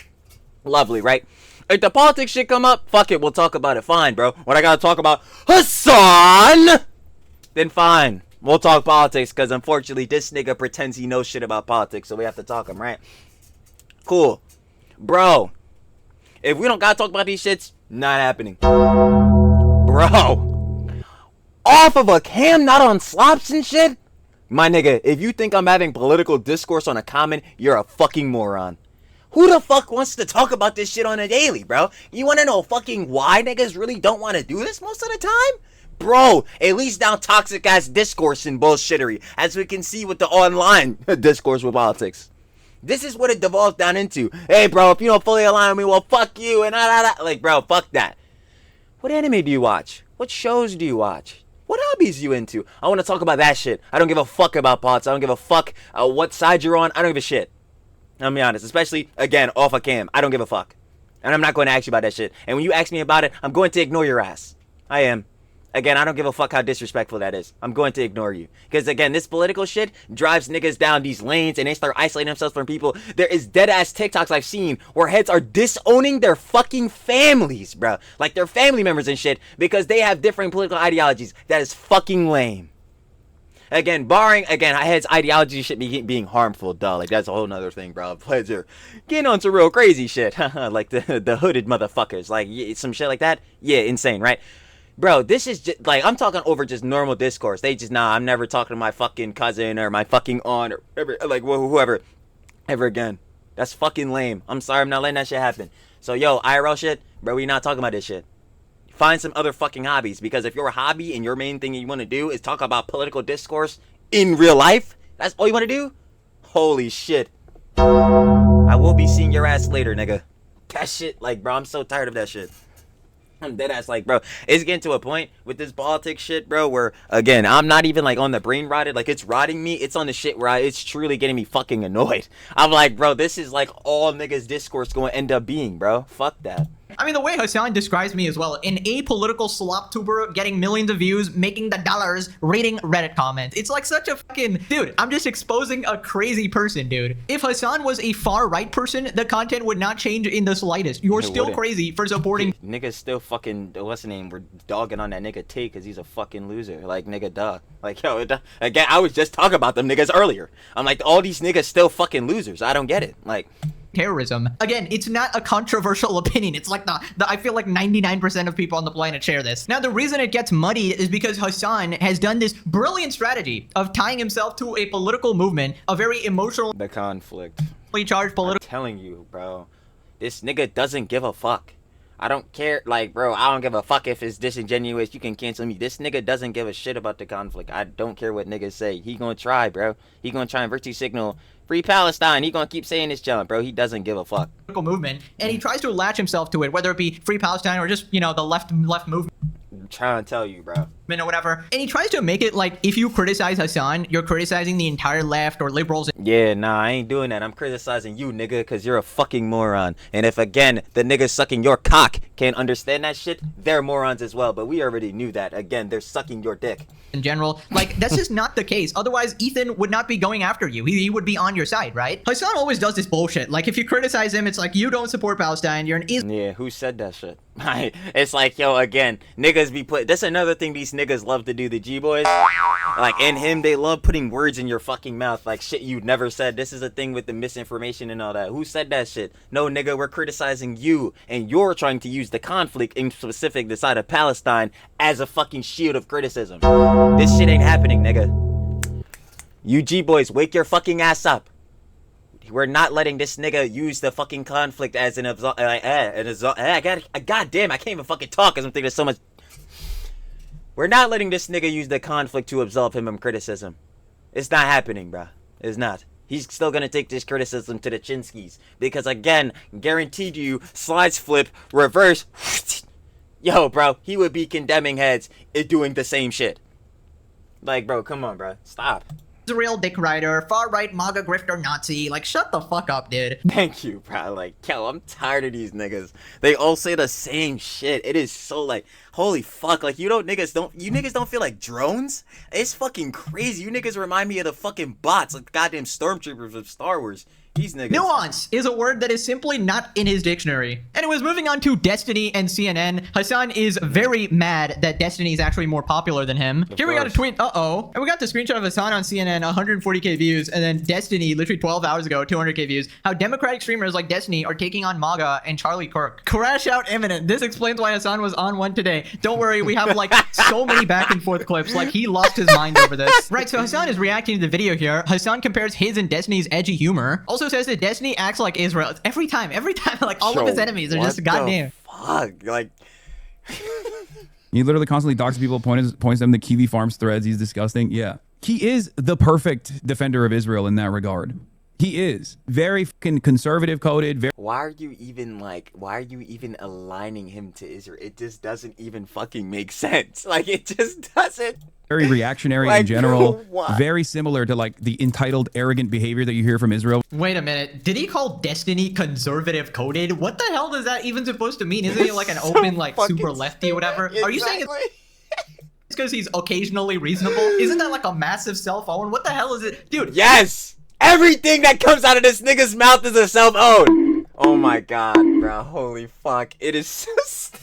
Lovely, right? If the politics shit come up, fuck it, we'll talk about it. Fine, bro. When I gotta talk about Hasan, then fine. We'll talk politics, because unfortunately, this nigga pretends he knows shit about politics, so we have to talk him, right? Cool. Bro, if we don't gotta talk about these shits, not happening. Bro, off of a cam, not on slops and shit? My nigga, if you think I'm having political discourse on a comment, you're a fucking moron. Who the fuck wants to talk about this shit on a daily, bro? You wanna know fucking why niggas really don't wanna do this most of the time? Bro, at least now toxic ass discourse and bullshittery, as we can see with the online discourse with politics. This is what it devolves down into. Hey, bro, if you don't fully align with me, well, fuck you, and like, bro, fuck that. What anime do you watch? What shows do you watch? What hobbies you into? I want to talk about that shit. I don't give a fuck about politics. I don't give a fuck what side you're on. I don't give a shit. I'll be honest, especially, again, off a cam. I don't give a fuck. And I'm not going to ask you about that shit. And when you ask me about it, I'm going to ignore your ass. I am. Again, I don't give a fuck how disrespectful that is. I'm going to ignore you. Because, again, this political shit drives niggas down these lanes and they start isolating themselves from people. There is dead-ass TikToks I've seen where heads are disowning their fucking families, bro. Like, their family members and shit because they have different political ideologies. That is fucking lame. Again, barring, heads' ideology shit being harmful, duh. Like, that's a whole nother thing, bro. Pleasure. Getting on some real crazy shit. Like, the hooded motherfuckers. Like, some shit like that. Yeah, insane, right? Bro, this is just, like, I'm talking over just normal discourse. They just, nah, I'm never talking to my fucking cousin or my fucking aunt or whoever ever again. That's fucking lame. I'm sorry, I'm not letting that shit happen. So, yo, IRL shit, bro, we not talking about this shit. Find some other fucking hobbies, because if your hobby and your main thing you want to do is talk about political discourse in real life, that's all you want to do? Holy shit. I will be seeing your ass later, nigga. That shit, like, bro, I'm so tired of that shit. I'm dead ass, like, bro, it's getting to a point with this politics shit, bro, where, again, I'm not even, like, on the brain rotted, like, it's rotting me. It's on the shit where it's truly getting me fucking annoyed. I'm like, bro, this is, like, all niggas discourse going to end up being, bro. Fuck that. I mean, the way Hasan describes me as well, an apolitical slop tuber getting millions of views, making the dollars, reading Reddit comments. It's like such a fucking... Dude, I'm just exposing a crazy person, dude. If Hasan was a far-right person, the content would not change in the slightest. You're still crazy for supporting... Niggas still fucking... What's the name? We're dogging on that nigga T because he's a fucking loser. Like, nigga, duh. Like, yo, again, I was just talking about them niggas earlier. I'm like, all these niggas still fucking losers. I don't get it. Like... terrorism. Again, it's not a controversial opinion. It's like I feel like 99% of people on the planet share this. Now, the reason it gets muddied is because Hasan has done this brilliant strategy of tying himself to a political movement, a very emotional... The conflict. ...charged political... I'm telling you, bro. This nigga doesn't give a fuck. I don't care, like, bro, I don't give a fuck if it's disingenuous. You can cancel me. This nigga doesn't give a shit about the conflict. I don't care what niggas say. He gonna try, bro. He gonna try and virtue signal Free Palestine. He gonna keep saying this jump, bro. He doesn't give a fuck. ...movement, and he tries to latch himself to it, whether it be Free Palestine or just, you know, the left movement. I'm trying to tell you, bro. Or whatever. And he tries to make it like, if you criticize Hasan, you're criticizing the entire left or liberals. Yeah, nah, I ain't doing that. I'm criticizing you, nigga, because you're a fucking moron. And if, again, the niggas sucking your cock can't understand that shit, they're morons as well. But we already knew that. Again, they're sucking your dick. In general, like, that's just not the case. Otherwise, Ethan would not be going after you. He would be on your side, right? Hassan always does this bullshit. Like, if you criticize him, it's like, you don't support Palestine, you're an Yeah, who said that shit? It's like, yo, again, niggas be put. That's another thing these niggas love to do, the G-boys. Like, in him, they love putting words in your fucking mouth, like shit you never said. This is a thing with the misinformation and all that. Who said that shit? No, nigga, we're criticizing you, and you're trying to use the conflict, in specific the side of Palestine, as a fucking shield of criticism. This shit ain't happening, nigga. You G-boys, wake your fucking ass up. We're not letting this nigga use the fucking conflict as an God damn, I can't even fucking talk because I'm thinking so much. We're not letting this nigga use the conflict to absolve him of criticism. It's not happening, bruh. It's not. He's still gonna take this criticism to the chinskis. Because again, guaranteed you, slides flip, reverse. Yo, bro, he would be condemning heads and doing the same shit. Like, bro, come on, bro. Stop. Israel dick rider, far-right MAGA grifter Nazi. Like, shut the fuck up, dude. Thank you, bro. Like, yo, I'm tired of these niggas. They all say the same shit. It is so like, holy fuck. Like, you niggas don't feel like drones? It's fucking crazy. You niggas remind me of the fucking bots, like goddamn stormtroopers of Star Wars. These niggas. Nuance is a word that is simply not in his dictionary. Anyways, moving on to Destiny and CNN. Hassan is very mad that Destiny is actually more popular than him. Here we got a tweet, and we got the screenshot of Hassan on CNN, 140k views, and then Destiny, literally 12 hours ago, 200k views. How Democratic streamers like Destiny are taking on MAGA and Charlie Kirk. Crash out imminent. This explains why Hassan was on one today. Don't worry, we have like so many back and forth clips. Like, he lost his mind over this. Right, so Hassan is reacting to the video here. Hassan compares his and Destiny's edgy humor. Also says that Destiny acts like Israel. Every time, like all of his enemies are just goddamn. Fuck, like. He literally constantly doxes people, points them to Kiwi Farms threads. He's disgusting. Yeah. He is the perfect defender of Israel in that regard. He is very fucking conservative coded. Why are you even aligning him to Israel? It just doesn't even fucking make sense. Like, it just doesn't. Very reactionary like, in general. what? Very similar to like the entitled, arrogant behavior that you hear from Israel. Wait a minute. Did he call Destiny conservative coded? What the hell is that even supposed to mean? Isn't he like an open, like super lefty or whatever? Exactly. Are you saying it's because he's occasionally reasonable? Isn't that like a massive cell phone? What the hell is it? Dude. Yes! Everything that comes out of this nigga's mouth is a cell phone. Oh my god, bro. Holy fuck. It is so stupid.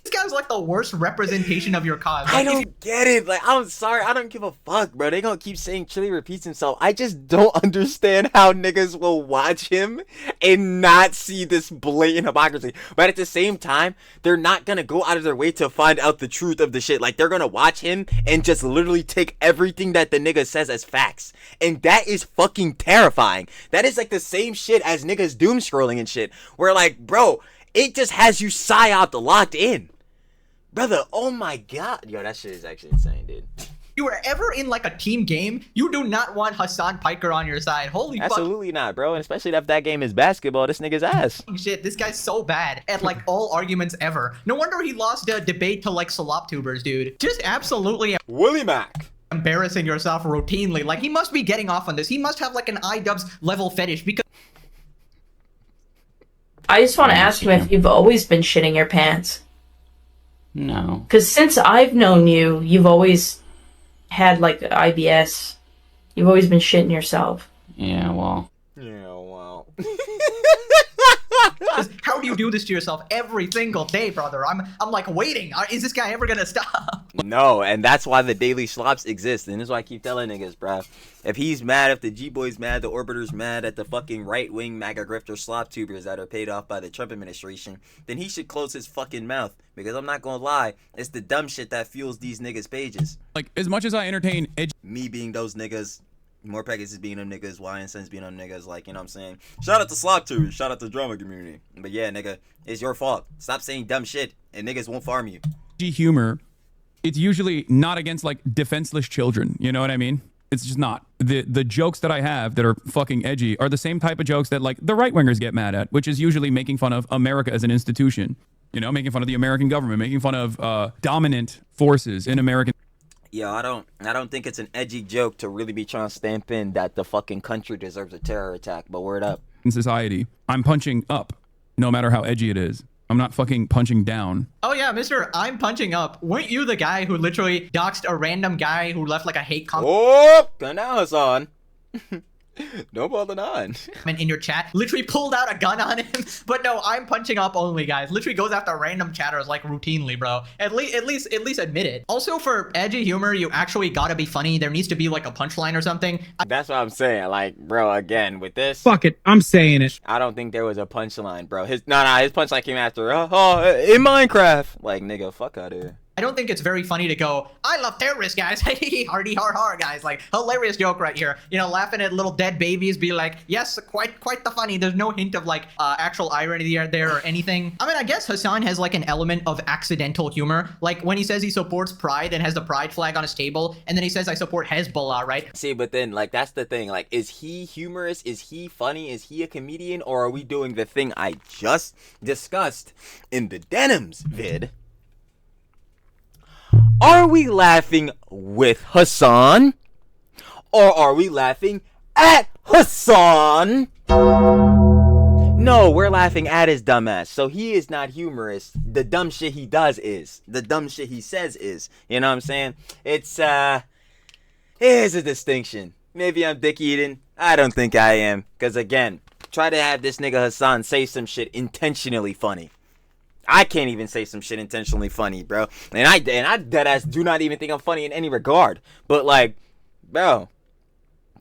This guy's like the worst representation of your cause. Like, I don't get it. Like, I'm sorry. I don't give a fuck, bro. They gonna keep saying Chili repeats himself. I just don't understand how niggas will watch him and not see this blatant hypocrisy. But at the same time, they're not gonna go out of their way to find out the truth of the shit. Like, they're gonna watch him and just literally take everything that the nigga says as facts. And that is fucking terrifying. That is like the same shit as niggas doom scrolling and shit. Where like, bro, it just has you psyoped locked in. Brother, oh my god. Yo, that shit is actually insane, dude. you were ever in like a team game, you do not want Hasan Piker on your side. Holy fuck. Absolutely not, bro. And especially if that game is basketball, this nigga's ass. Shit, this guy's so bad at like all arguments ever. No wonder he lost the debate to like Salop tubers, dude. Just absolutely Willie Mac. Embarrassing yourself routinely. Like, he must be getting off on this. He must have like an iDubbbz level fetish because I just want to ask you if you've always been shitting your pants. No. Because since I've known you, you've always had like IBS. You've always been shitting yourself. Yeah, well. Yeah, well. how do you do this to yourself every single day, brother? I'm like waiting. Is this guy ever gonna stop? No, and that's why the daily slops exist, and this is why I keep telling niggas, bro. If he's mad, if the G-Boy's mad, the Orbiter's mad at the fucking right-wing MAGA grifter slop tubers that are paid off by the Trump administration, then he should close his fucking mouth. Because I'm not gonna lie, it's the dumb shit that fuels these niggas' pages. Like, as much as I entertain me being those niggas, more packages being them niggas, YNSense being them niggas, like, you know what I'm saying? Shout out to slop tubers, shout out to drama community. But yeah, nigga, it's your fault. Stop saying dumb shit, and niggas won't farm you. humor, it's usually not against like defenseless children. You know what I mean? It's just not. The jokes that I have that are fucking edgy are the same type of jokes that like the right wingers get mad at, which is usually making fun of America as an institution. You know, making fun of the American government, making fun of dominant forces in American. Yo, I don't think it's an edgy joke to really be trying to stamp in that the fucking country deserves a terror attack, but word up. In society, I'm punching up, no matter how edgy it is. I'm not fucking punching down. Oh yeah, Mr. I'm punching up. Weren't you the guy who literally doxed a random guy who left like a hate comment? Oh, come down, Hassan. Don't bother on. In your chat, literally pulled out a gun on him. But no, I'm punching up only, guys. Literally goes after random chatters like routinely, bro. At least admit it. Also, for edgy humor, you actually gotta be funny. There needs to be like a punchline or something. That's what I'm saying. Like, bro, again with this. Fuck it, I'm saying it. I don't think there was a punchline, bro. His punchline came after in Minecraft. Like, nigga, fuck out of here. I don't think it's very funny to go, I love terrorists, guys. Hardy har har, guys. Like, hilarious joke right here. You know, laughing at little dead babies, be like, yes, quite the funny. There's no hint of like actual irony there or anything. I mean, I guess Hassan has like an element of accidental humor. Like when he says he supports Pride and has the Pride flag on his table, and then he says I support Hezbollah, right? See, but then like that's the thing. Like, is he humorous? Is he funny? Is he a comedian? Or are we doing the thing I just discussed in the Denims vid? Are we laughing with Hassan? Or are we laughing at Hassan? No, we're laughing at his dumbass. So he is not humorous. The dumb shit he does is. The dumb shit he says is. You know what I'm saying? It's a distinction. Maybe I'm dick eating. I don't think I am. Because again, try to have this nigga Hassan say some shit intentionally funny. I can't even say some shit intentionally funny, bro. And I deadass do not even think I'm funny in any regard. But like, bro,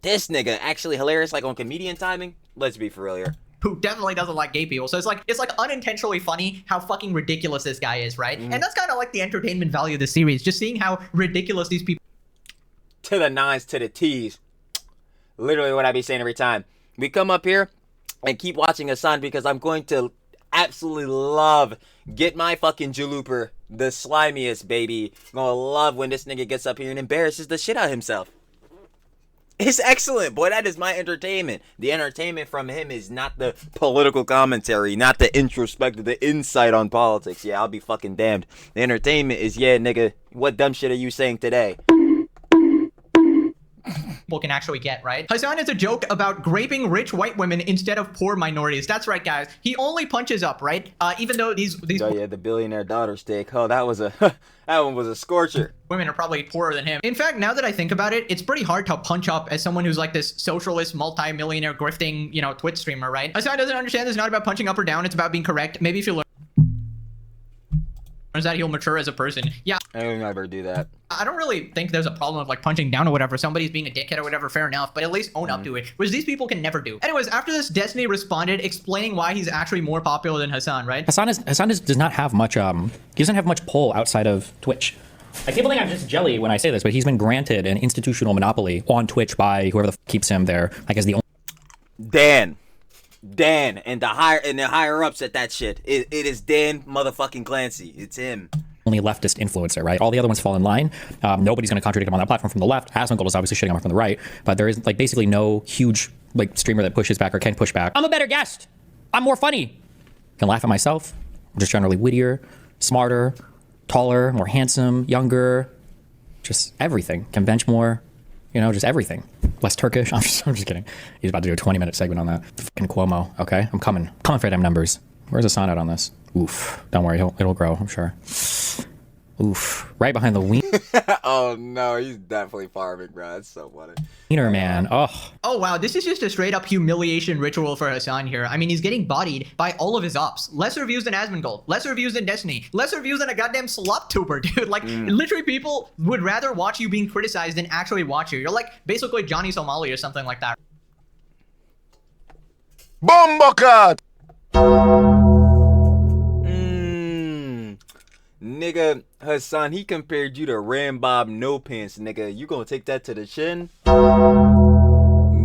this nigga actually hilarious, like on comedian timing. Let's be for real here. Who definitely doesn't like gay people. So it's like unintentionally funny how fucking ridiculous this guy is, right? And that's kind of like the entertainment value of the series, just seeing how ridiculous these people. To the nines, to the T's. Literally what I be saying every time. We come up here and keep watching Hassan because I'm going to absolutely love get my fucking Jalooper, the slimiest, baby. Gonna love when this nigga gets up here and embarrasses the shit out of himself. It's excellent, boy. That is my entertainment. The entertainment from him is not the political commentary, not the introspective, the insight on politics. Yeah, I'll be fucking damned. The entertainment is, yeah, nigga, what dumb shit are you saying today? People can actually get, right? Hassan is a joke about graping rich white women instead of poor minorities. That's right, guys. He only punches up, right? Even though these oh yeah, the billionaire daughter steak. Oh, that was a that one was a scorcher. Women are probably poorer than him. In fact, now that I think about it, it's pretty hard to punch up as someone who's like this socialist, multi-millionaire, grifting, you know, Twitch streamer, right? Hassan doesn't understand it's not about punching up or down. It's about being correct. Maybe if you learn that, he'll mature as a person. Yeah. I don't ever do that. I don't really think there's a problem of like punching down or whatever. Somebody's being a dickhead or whatever, fair enough, but at least own up to it, which these people can never do. Anyways, after this, Destiny responded explaining why he's actually more popular than Hassan, right? Hassan does not have much, he doesn't have much pull outside of Twitch. Like, people think I'm just jelly when I say this, but he's been granted an institutional monopoly on Twitch by whoever the f keeps him there, like as the only. Dan, and the higher ups at that shit. It is Dan motherfucking Clancy. It's him. Only leftist influencer, right? All the other ones fall in line. Nobody's going to contradict him on that platform from the left. Hassan is obviously shitting on him from the right, but there is like basically no huge like streamer that pushes back or can push back. I'm a better guest. I'm more funny. I can laugh at myself. I'm just generally wittier, smarter, taller, more handsome, younger, just everything. Can bench more, you know, just everything. Less Turkish. I'm just kidding. He's about to do a 20-minute segment on that. Fucking Cuomo. Okay, I'm coming for them numbers. Where's Hassan at on this? Oof. Don't worry, it'll grow, I'm sure. Oof. Right behind the wiener. Oh no, he's definitely farming, bro. That's so funny. Wiener man. Oh. Oh wow, this is just a straight up humiliation ritual for Hassan here. I mean, he's getting bodied by all of his ops. Lesser views than Asmongold, lesser views than Destiny, lesser views than a goddamn slop tuber, dude. Like, literally people would rather watch you being criticized than actually watch you. You're like basically Johnny Somali or something like that. Bombocat! Nigga, Hassan, he compared you to Rambob No Pants, nigga. You gonna take that to the chin?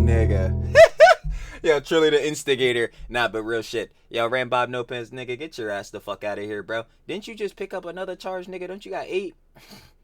Nigga. Yo, truly the instigator. Nah, but real shit. Yo, Rambob No Pants, nigga, get your ass the fuck out of here, bro. Didn't you just pick up another charge, nigga? Don't you got 8?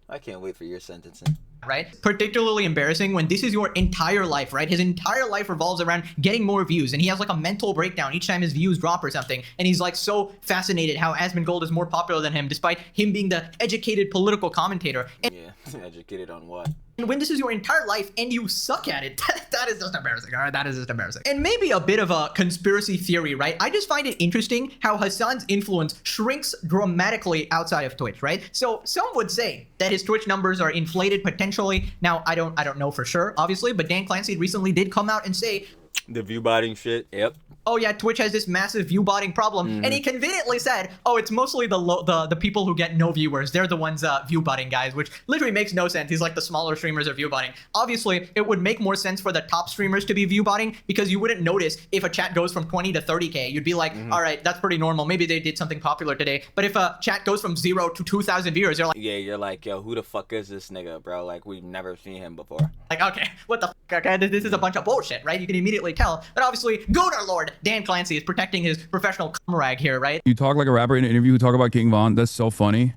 I can't wait for your sentencing. Right? Particularly embarrassing when this is your entire life, right? His entire life revolves around getting more views, and he has like a mental breakdown each time his views drop or something, and he's like so fascinated how Asmongold is more popular than him despite him being the educated political commentator. And yeah. Educated on what? And when this is your entire life and you suck at it, that is just embarrassing, all right? That is just embarrassing. And maybe a bit of a conspiracy theory, right? I just find it interesting how Hasan's influence shrinks dramatically outside of Twitch, right? So some would say that his Twitch numbers are inflated potentially. Now, I don't know for sure, obviously, but Dan Clancy recently did come out and say, the view botting shit, yep. oh yeah, Twitch has this massive view botting problem, and he conveniently said, oh, it's mostly the people who get no viewers. They're the ones view botting, guys, which literally makes no sense. He's like, the smaller streamers are view botting. Obviously, it would make more sense for the top streamers to be view botting because you wouldn't notice if a chat goes from 20 to 30K. You'd be like, all right, that's pretty normal. Maybe they did something popular today. But if a chat goes from 0 to 2,000 viewers, you're like, yeah, you're like, yo, who the fuck is this nigga, bro? Like, we've never seen him before. Like, okay, what the fuck? Okay, this is a bunch of bullshit, right? You can immediately tell. But obviously, Gooner Lord Dan Clancy is protecting his professional rag here, right? You talk like a rapper in an interview who talk about King Von. That's so funny.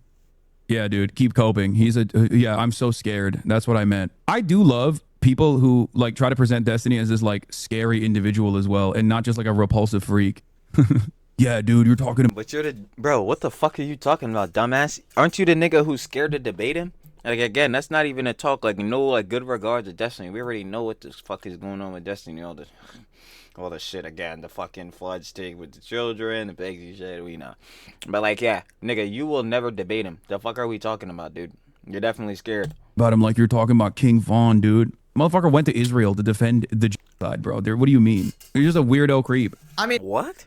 Yeah, dude, keep coping. He's a yeah, I'm so scared. That's what I meant. I do love people who like try to present Destiny as this like scary individual as well, and not just like a repulsive freak. Yeah, dude, you're talking about. But you're the bro. What the fuck are you talking about, dumbass? Aren't you the nigga who's scared to debate him? Like, again, that's not even a talk. Like, no, like, good regards to Destiny. We already know what the fuck is going on with Destiny. All the shit again. The fucking flood stick with the children, the pigsy shit. We know. But, like, yeah, nigga, you will never debate him. The fuck are we talking about, dude? You're definitely scared. About him like you're talking about King Von, dude. Motherfucker went to Israel to defend the side, bro. What do you mean? You're just a weirdo creep. I mean, what?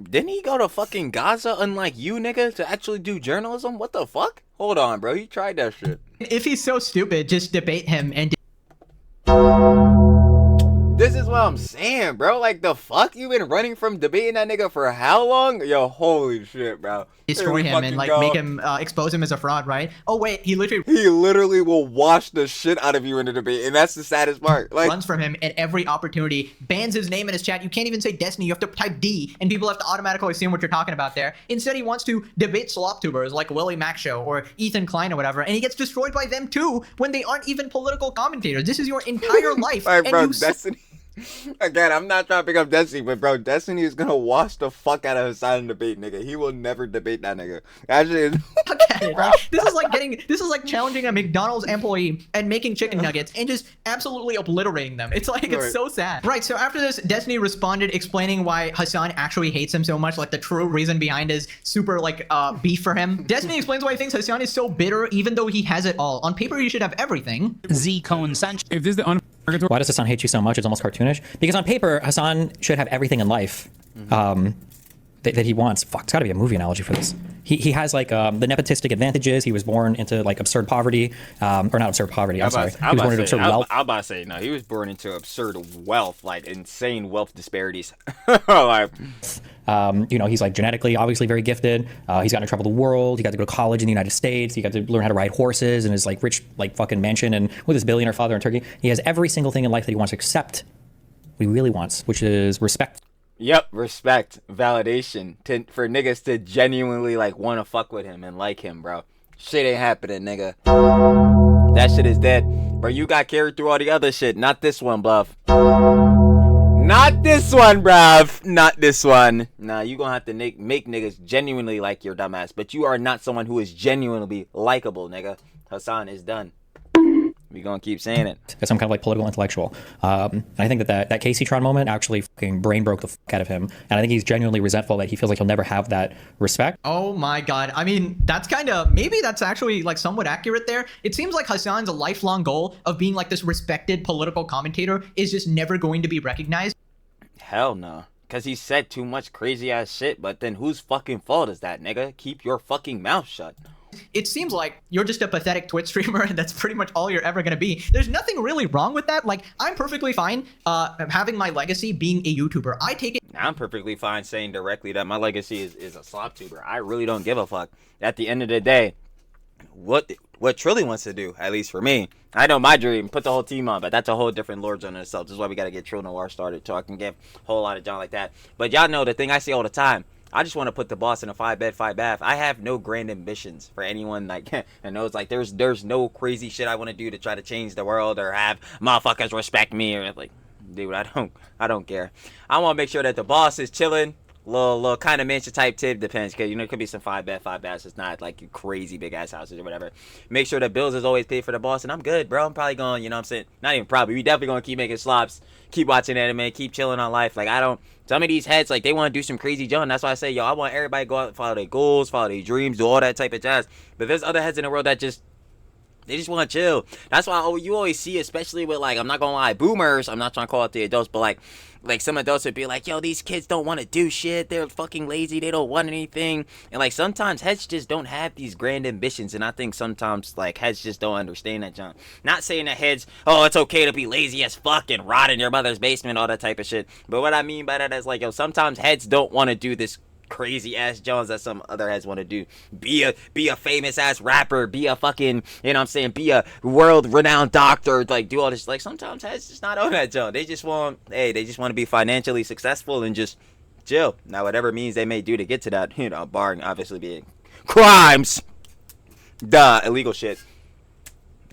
Didn't he go to fucking Gaza, unlike you, nigga, to actually do journalism? What the fuck? Hold on, bro. You tried that shit. If he's so stupid, just debate him and... This is what I'm saying, bro. Like, the fuck? You been running from debating that nigga for how long? Yo, holy shit, bro. destroy him and like make him expose him as a fraud, right? Oh wait, he literally will wash the shit out of you in the debate, and that's the saddest part. Like, runs from him at every opportunity, bans his name in his chat. You can't even say Destiny, you have to type D, and people have to automatically assume what you're talking about there. Instead, he wants to debate slop tubers like Willie Mac Show or Ethan Klein or whatever, and he gets destroyed by them too when they aren't even political commentators. This is your entire life. All right, bro, Destiny. Again, I'm not trying to pick up Destiny, but bro, Destiny is gonna wash the fuck out of Hassan in debate, nigga. He will never debate that nigga. Actually, this is like challenging a McDonald's employee and making chicken nuggets and just absolutely obliterating them. It's like, it's so sad. Right, so after this, Destiny responded explaining why Hassan actually hates him so much, like the true reason behind his super like beef for him. Destiny explains why he thinks Hassan is so bitter even though he has it all. On paper, he should have everything. Z Cohen Sanchez. If this is the why does Hassan hate you so much? It's almost cartoonish. Because on paper, Hassan should have everything in life that he wants. Fuck, it's got to be a movie analogy for this. He has like the nepotistic advantages. He was born into like absurd poverty, or not absurd poverty. I'm sorry. He was born into absurd wealth. I'm about to say no. He was born into absurd wealth, like insane wealth disparities. Like, you know, he's like genetically obviously very gifted. He's gotten in trouble with the world. He got to go to college in the United States. He got to learn how to ride horses in his like rich like fucking mansion and with his billionaire father in Turkey. He has every single thing in life that he wants except what he really wants, which is respect. Yep, respect, validation for niggas to genuinely like want to fuck with him and like him, bro. Shit ain't happening, nigga. That shit is dead. Bro, you got carried through all the other shit. Not this one, bluff. Not this one, bruv. Not this one. Nah, you gonna have to make niggas genuinely like your dumbass. But you are not someone who is genuinely likable, nigga. Hassan is done. We gonna keep saying it. As some kind of like political intellectual. And I think that Casey Tron moment actually fucking brain broke the fuck out of him. And I think he's genuinely resentful that he feels like he'll never have that respect. Oh my god. I mean, that's kind of, maybe that's actually like somewhat accurate there. It seems like Hassan's lifelong goal of being like this respected political commentator is just never going to be recognized. Hell no. Cause he said too much crazy ass shit, but then whose fucking fault is that, nigga? Keep your fucking mouth shut. It seems like you're just a pathetic Twitch streamer and that's pretty much all you're ever going to be. There's nothing really wrong with that. Like, I'm perfectly fine having my legacy being a YouTuber. I take it. I'm perfectly fine saying directly that my legacy is a slop tuber. I really don't give a fuck. At the end of the day, what Trilly wants to do, at least for me, I know my dream, put the whole team on, but that's a whole different lore on itself. This is why we got to get Trill Noir started so I can give a whole lot of John like that. But y'all know the thing I say all the time. I just want to put the boss in a 5-bed, 5-bath. I have no grand ambitions for anyone like and knows like there's no crazy shit I want to do to try to change the world or have motherfuckers respect me or like, dude, I don't care. I want to make sure that the boss is chilling little kind of mansion type tip, depends, because it could be some 5 baths. It's not like crazy big ass houses or whatever. Make sure the bills is always paid for the boss, and I'm good, bro. I'm probably going, you know what I'm saying, not even probably, we definitely gonna keep making slops, keep watching anime, keep chilling on life. Like, I don't, some of these heads, like, they want to do some crazy junk. That's why I say, yo, I want everybody to go out and follow their goals, follow their dreams, do all that type of jazz. But there's other heads in the world that just, they just want to chill. That's why you always see, especially with, like, I'm not gonna lie, boomers, I'm not trying to call out the adults, but like some adults would be like, yo, these kids don't want to do shit, they're fucking lazy, they don't want anything. And like, sometimes heads just don't have these grand ambitions, and I think sometimes like heads just don't understand that, John. Not saying that heads, oh, it's okay to be lazy as fuck and rot in your mother's basement, all that type of shit. But what I mean by that is, like, yo, sometimes heads don't want to do this crazy ass Jones that some other heads want to do. Be a famous ass rapper, be a fucking, you know what I'm saying, be a world renowned doctor, like do all this. Like, sometimes heads just not on that Jones. They just want to be financially successful and just chill. Now, whatever means they may do to get to that, barring obviously being crimes, illegal shit,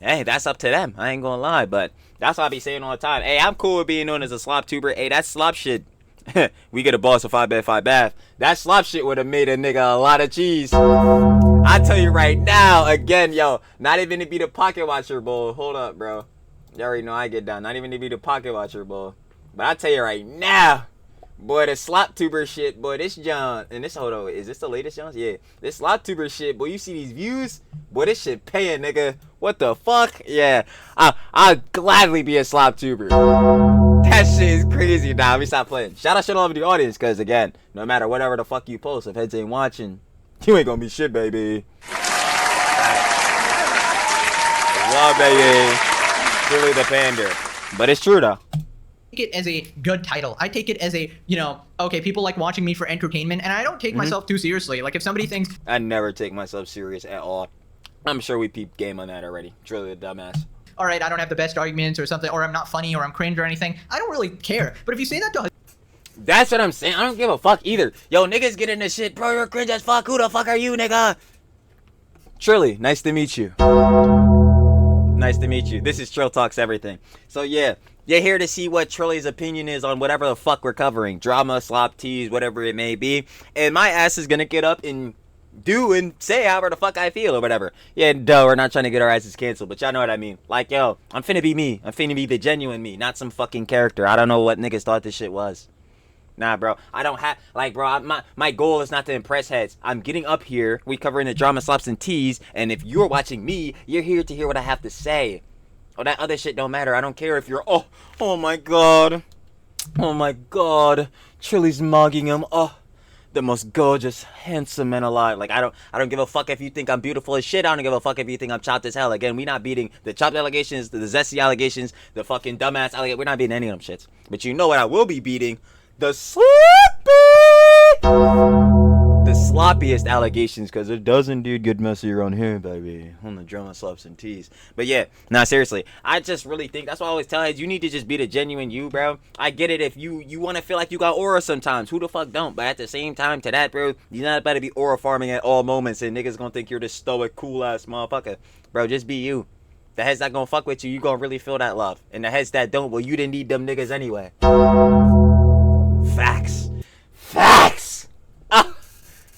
hey, that's up to them. I ain't gonna lie, but that's what I be saying all the time. Hey, I'm cool with being known as a slop tuber. Hey, that slop shit, we get a boss of 5 bath. That slop shit would have made a nigga a lot of cheese. I tell you right now, again, yo, not even to be the pocket watcher, bull. Hold up, bro. You already know I get down. Not even to be the pocket watcher, bull. But I tell you right now, boy, the slop tuber shit, boy, this John, and this, hold on, is this the latest John? Yeah, this slop tuber shit, boy, you see these views? Boy, this shit paying, nigga. What the fuck? Yeah, I'd gladly be a slop tuber. That shit is crazy. Nah, let me stop playing. Shout out shit all over the audience, because again, no matter whatever the fuck you post, if heads ain't watching, you ain't gonna be shit, baby. Love, baby. Really the pander. But it's true, though. Take it as a good title. I take it as a, okay, people like watching me for entertainment, and I don't take myself too seriously. Like, if somebody thinks... I never take myself serious at all. I'm sure we peeped game on that already. It's really a dumbass. All right, I don't have the best arguments or something, or I'm not funny, or I'm cringe or anything. I don't really care. But if you say that to... That's what I'm saying. I don't give a fuck either. Yo, niggas get in this shit. Bro, you're cringe as fuck. Who the fuck are you, nigga? Trilly, nice to meet you. Nice to meet you. This is Trill Talks Everything. So yeah, you're here to see what Trilly's opinion is on whatever the fuck we're covering. Drama, slop, tease, whatever it may be. And my ass is gonna get up and do and say however the fuck I feel or whatever. Yeah, duh, we're not trying to get our asses canceled, but y'all know what I mean. Like, yo, I'm finna be me. I'm finna be the genuine me, not some fucking character. I don't know what niggas thought this shit was. Nah, bro, I don't have, like, bro, my goal is not to impress heads. I'm getting up here, we covering the drama, slops, and teas, and if you're watching me, you're here to hear what I have to say. Oh, that other shit don't matter. I don't care if you're, oh my god, Trilly's mugging him, the most gorgeous, handsome man alive. Like, I don't give a fuck if you think I'm beautiful as shit. I don't give a fuck if you think I'm chopped as hell. Again, we not beating the chopped allegations, the zesty allegations, the fucking dumbass allegations. We're not beating any of them shits. But you know what I will be beating? The sloppiest allegations, because it does indeed get messy around here, baby, on the drama, slops, and teas. But yeah, nah, seriously, I just really think that's why I always tell heads, you need to just be the genuine you, bro. I get it if you want to feel like you got aura sometimes. Who the fuck don't? But at the same time, to that, bro, you're not about to be aura farming at all moments, and niggas gonna think you're this stoic, cool ass motherfucker. Bro, just be you. The heads that gonna fuck with you, you gonna really feel that love. And the heads that don't, well, you didn't need them niggas anyway. Facts.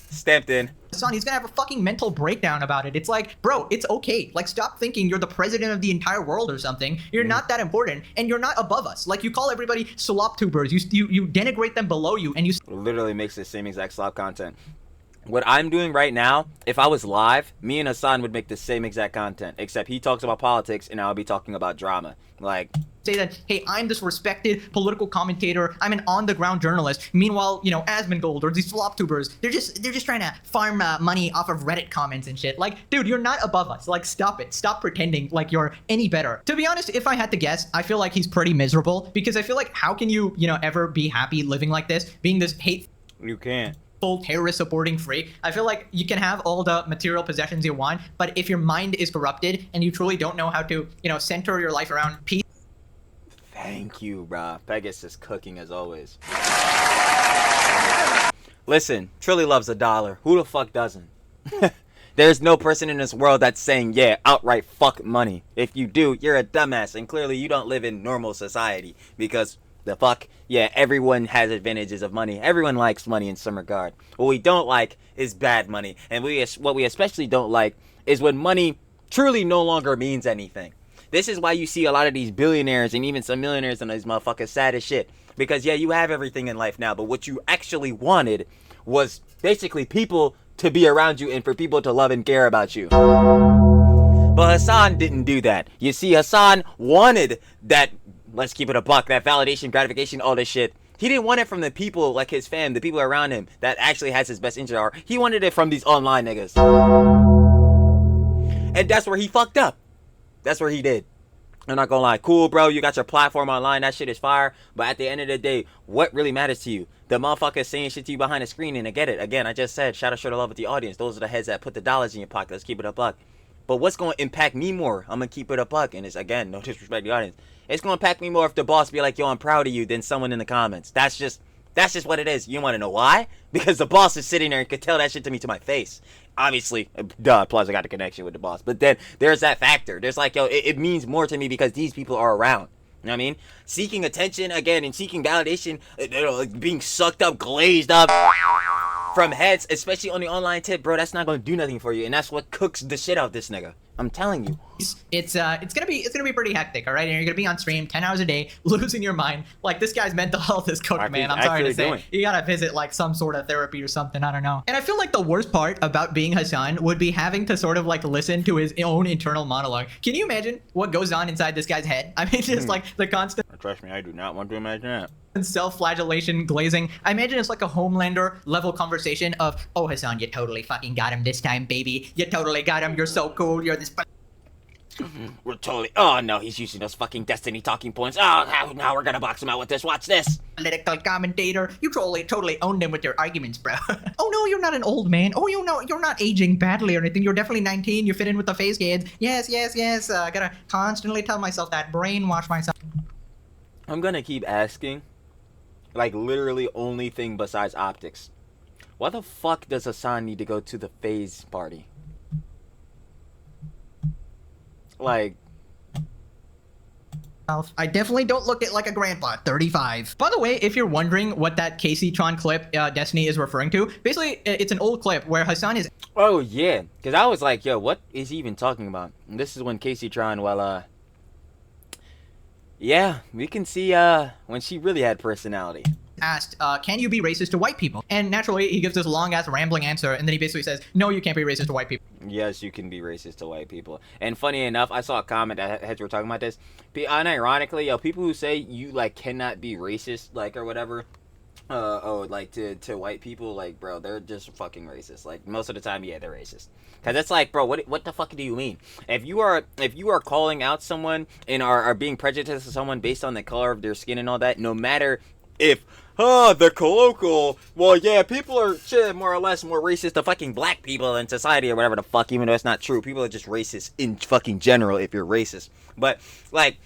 Stamped in. Son, he's gonna have a fucking mental breakdown about it. It's like, bro, it's okay. Like, stop thinking you're the president of the entire world or something. You're not that important, and you're not above us. Like, you call everybody slop tubers. You denigrate them below you, and you literally makes the same exact slop content. What I'm doing right now, if I was live, me and Hasan would make the same exact content, except he talks about politics and I'll be talking about drama. Like, say that, hey, I'm this respected political commentator, I'm an on-the-ground journalist. Meanwhile, Asmongold or these slop tubers, they're just trying to farm money off of Reddit comments and shit. Like, dude, you're not above us. Like, stop it. Stop pretending like you're any better. To be honest, if I had to guess, I feel like he's pretty miserable, because I feel like, how can you, ever be happy living like this, being this hateful? You can't. Full terrorist supporting freak? I feel like you can have all the material possessions you want, but if your mind is corrupted and you truly don't know how to, center your life around peace. Thank you, bruh. Pegasus is cooking as always. Listen, Trilly loves $1. Who the fuck doesn't? There's no person in this world that's saying, yeah, outright fuck money. If you do, you're a dumbass, and clearly you don't live in normal society, because The fuck? Yeah, everyone has advantages of money. Everyone likes money in some regard. What we don't like is bad money. And what we especially don't like is when money truly no longer means anything. This is why you see a lot of these billionaires and even some millionaires and these motherfuckers sad as shit. Because yeah, you have everything in life now, but what you actually wanted was basically people to be around you and for people to love and care about you. But Hasan didn't do that. You see, Hasan wanted that, let's keep it a buck, that validation, gratification, all this shit. He didn't want it from the people like his fam, the people around him that actually has his best interest. He wanted it from these online niggas. And that's where he fucked up. That's where he did. I'm not gonna lie. Cool, bro. You got your platform online. That shit is fire. But at the end of the day, what really matters to you? The motherfucker saying shit to you behind the screen. And I get it. Again, I just said, shout out, show the love with the audience. Those are the heads that put the dollars in your pocket. Let's keep it a buck. But what's going to impact me more? I'm going to keep it a buck. And it's, again, no disrespect to the audience. It's going to impact me more if the boss be like, yo, I'm proud of you, than someone in the comments. That's just what it is. You want to know why? Because the boss is sitting there and could tell that shit to me to my face. Obviously, duh, plus I got a connection with the boss. But then there's that factor. There's like, yo, it means more to me because these people are around. You know what I mean? Seeking attention, again, and seeking validation, like being sucked up, glazed up from heads, especially on the online tip, bro, that's not going to do nothing for you. And that's what cooks the shit out of this nigga. I'm telling you. It's gonna be pretty hectic, all right? And you're gonna be on stream 10 hours a day, losing your mind. Like, this guy's mental health is cooked, man. I'm sorry to say. You gotta visit like some sort of therapy or something. I don't know. And I feel like the worst part about being Hasan would be having to sort of like listen to his own internal monologue. Can you imagine what goes on inside this guy's head? I mean, just like the constant. Trust me, I do not want to imagine that. Self-flagellation, glazing. I imagine it's like a Homelander level conversation of, oh, Hasan, you totally fucking got him this time, baby. You totally got him. You're so cool. You're this. We're totally. Oh no, he's using those fucking Destiny talking points. Oh, now we're gonna box him out with this. Watch this. Political commentator. You totally owned him with your arguments, bro. Oh no, you're not an old man. Oh, you know, you're not aging badly or anything. You're definitely 19. You fit in with the phase kids. Yes. I gotta constantly tell myself that. Brainwash myself. I'm gonna keep asking. Like, literally only thing besides optics. Why the fuck does Hasan need to go to the phase party? Like, I definitely don't look it like a grandpa. 35. By the way, if you're wondering what that Casey Tron clip Destiny is referring to, basically it's an old clip where Hasan is. Oh yeah, because I was like, yo, what is he even talking about? And this is when Casey Tron, yeah, we can see when she really had personality. Asked, can you be racist to white people? And naturally, he gives this long-ass rambling answer, and then he basically says, no, you can't be racist to white people. Yes, you can be racist to white people. And funny enough, I saw a comment that heads were talking about this. Unironically, yo, people who say you, like, cannot be racist, like, or whatever, to white people, like, bro, they're just fucking racist. Like, most of the time, yeah, they're racist. Because it's like, bro, what the fuck do you mean? If you are calling out someone and are being prejudiced to someone based on the color of their skin and all that, no matter if the colloquial, well, yeah, people are more or less more racist to fucking black people in society or whatever the fuck, even though it's not true. People are just racist in fucking general if you're racist. But, like,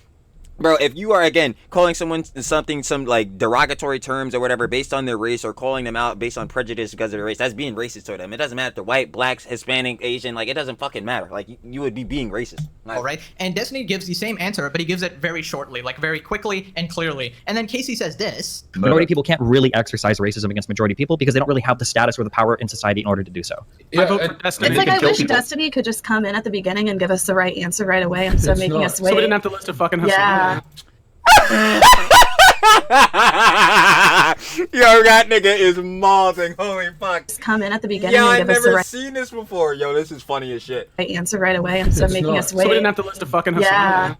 bro, if you are, again, calling someone some, like, derogatory terms or whatever based on their race, or calling them out based on prejudice because of their race, that's being racist to them. It doesn't matter if they're white, blacks, Hispanic, Asian, like, it doesn't fucking matter. Like, you would be being racist. Like, all right, and Destiny gives the same answer, but he gives it very shortly, like, very quickly and clearly. And then Casey says this. Minority people can't really exercise racism against majority people because they don't really have the status or the power in society in order to do so. Yeah, it's like, I wish Destiny could just come in at the beginning and give us the right answer right away instead of making us wait. So we didn't have to list a fucking Hassan. Yeah. Yo, that nigga is mobbing. Holy fuck. Just come in at the beginning and give us the right... I've never seen this before. Yo, this is funny as shit. Right answer right away instead of making us wait. So we didn't have to list a fucking Hassan. Yeah.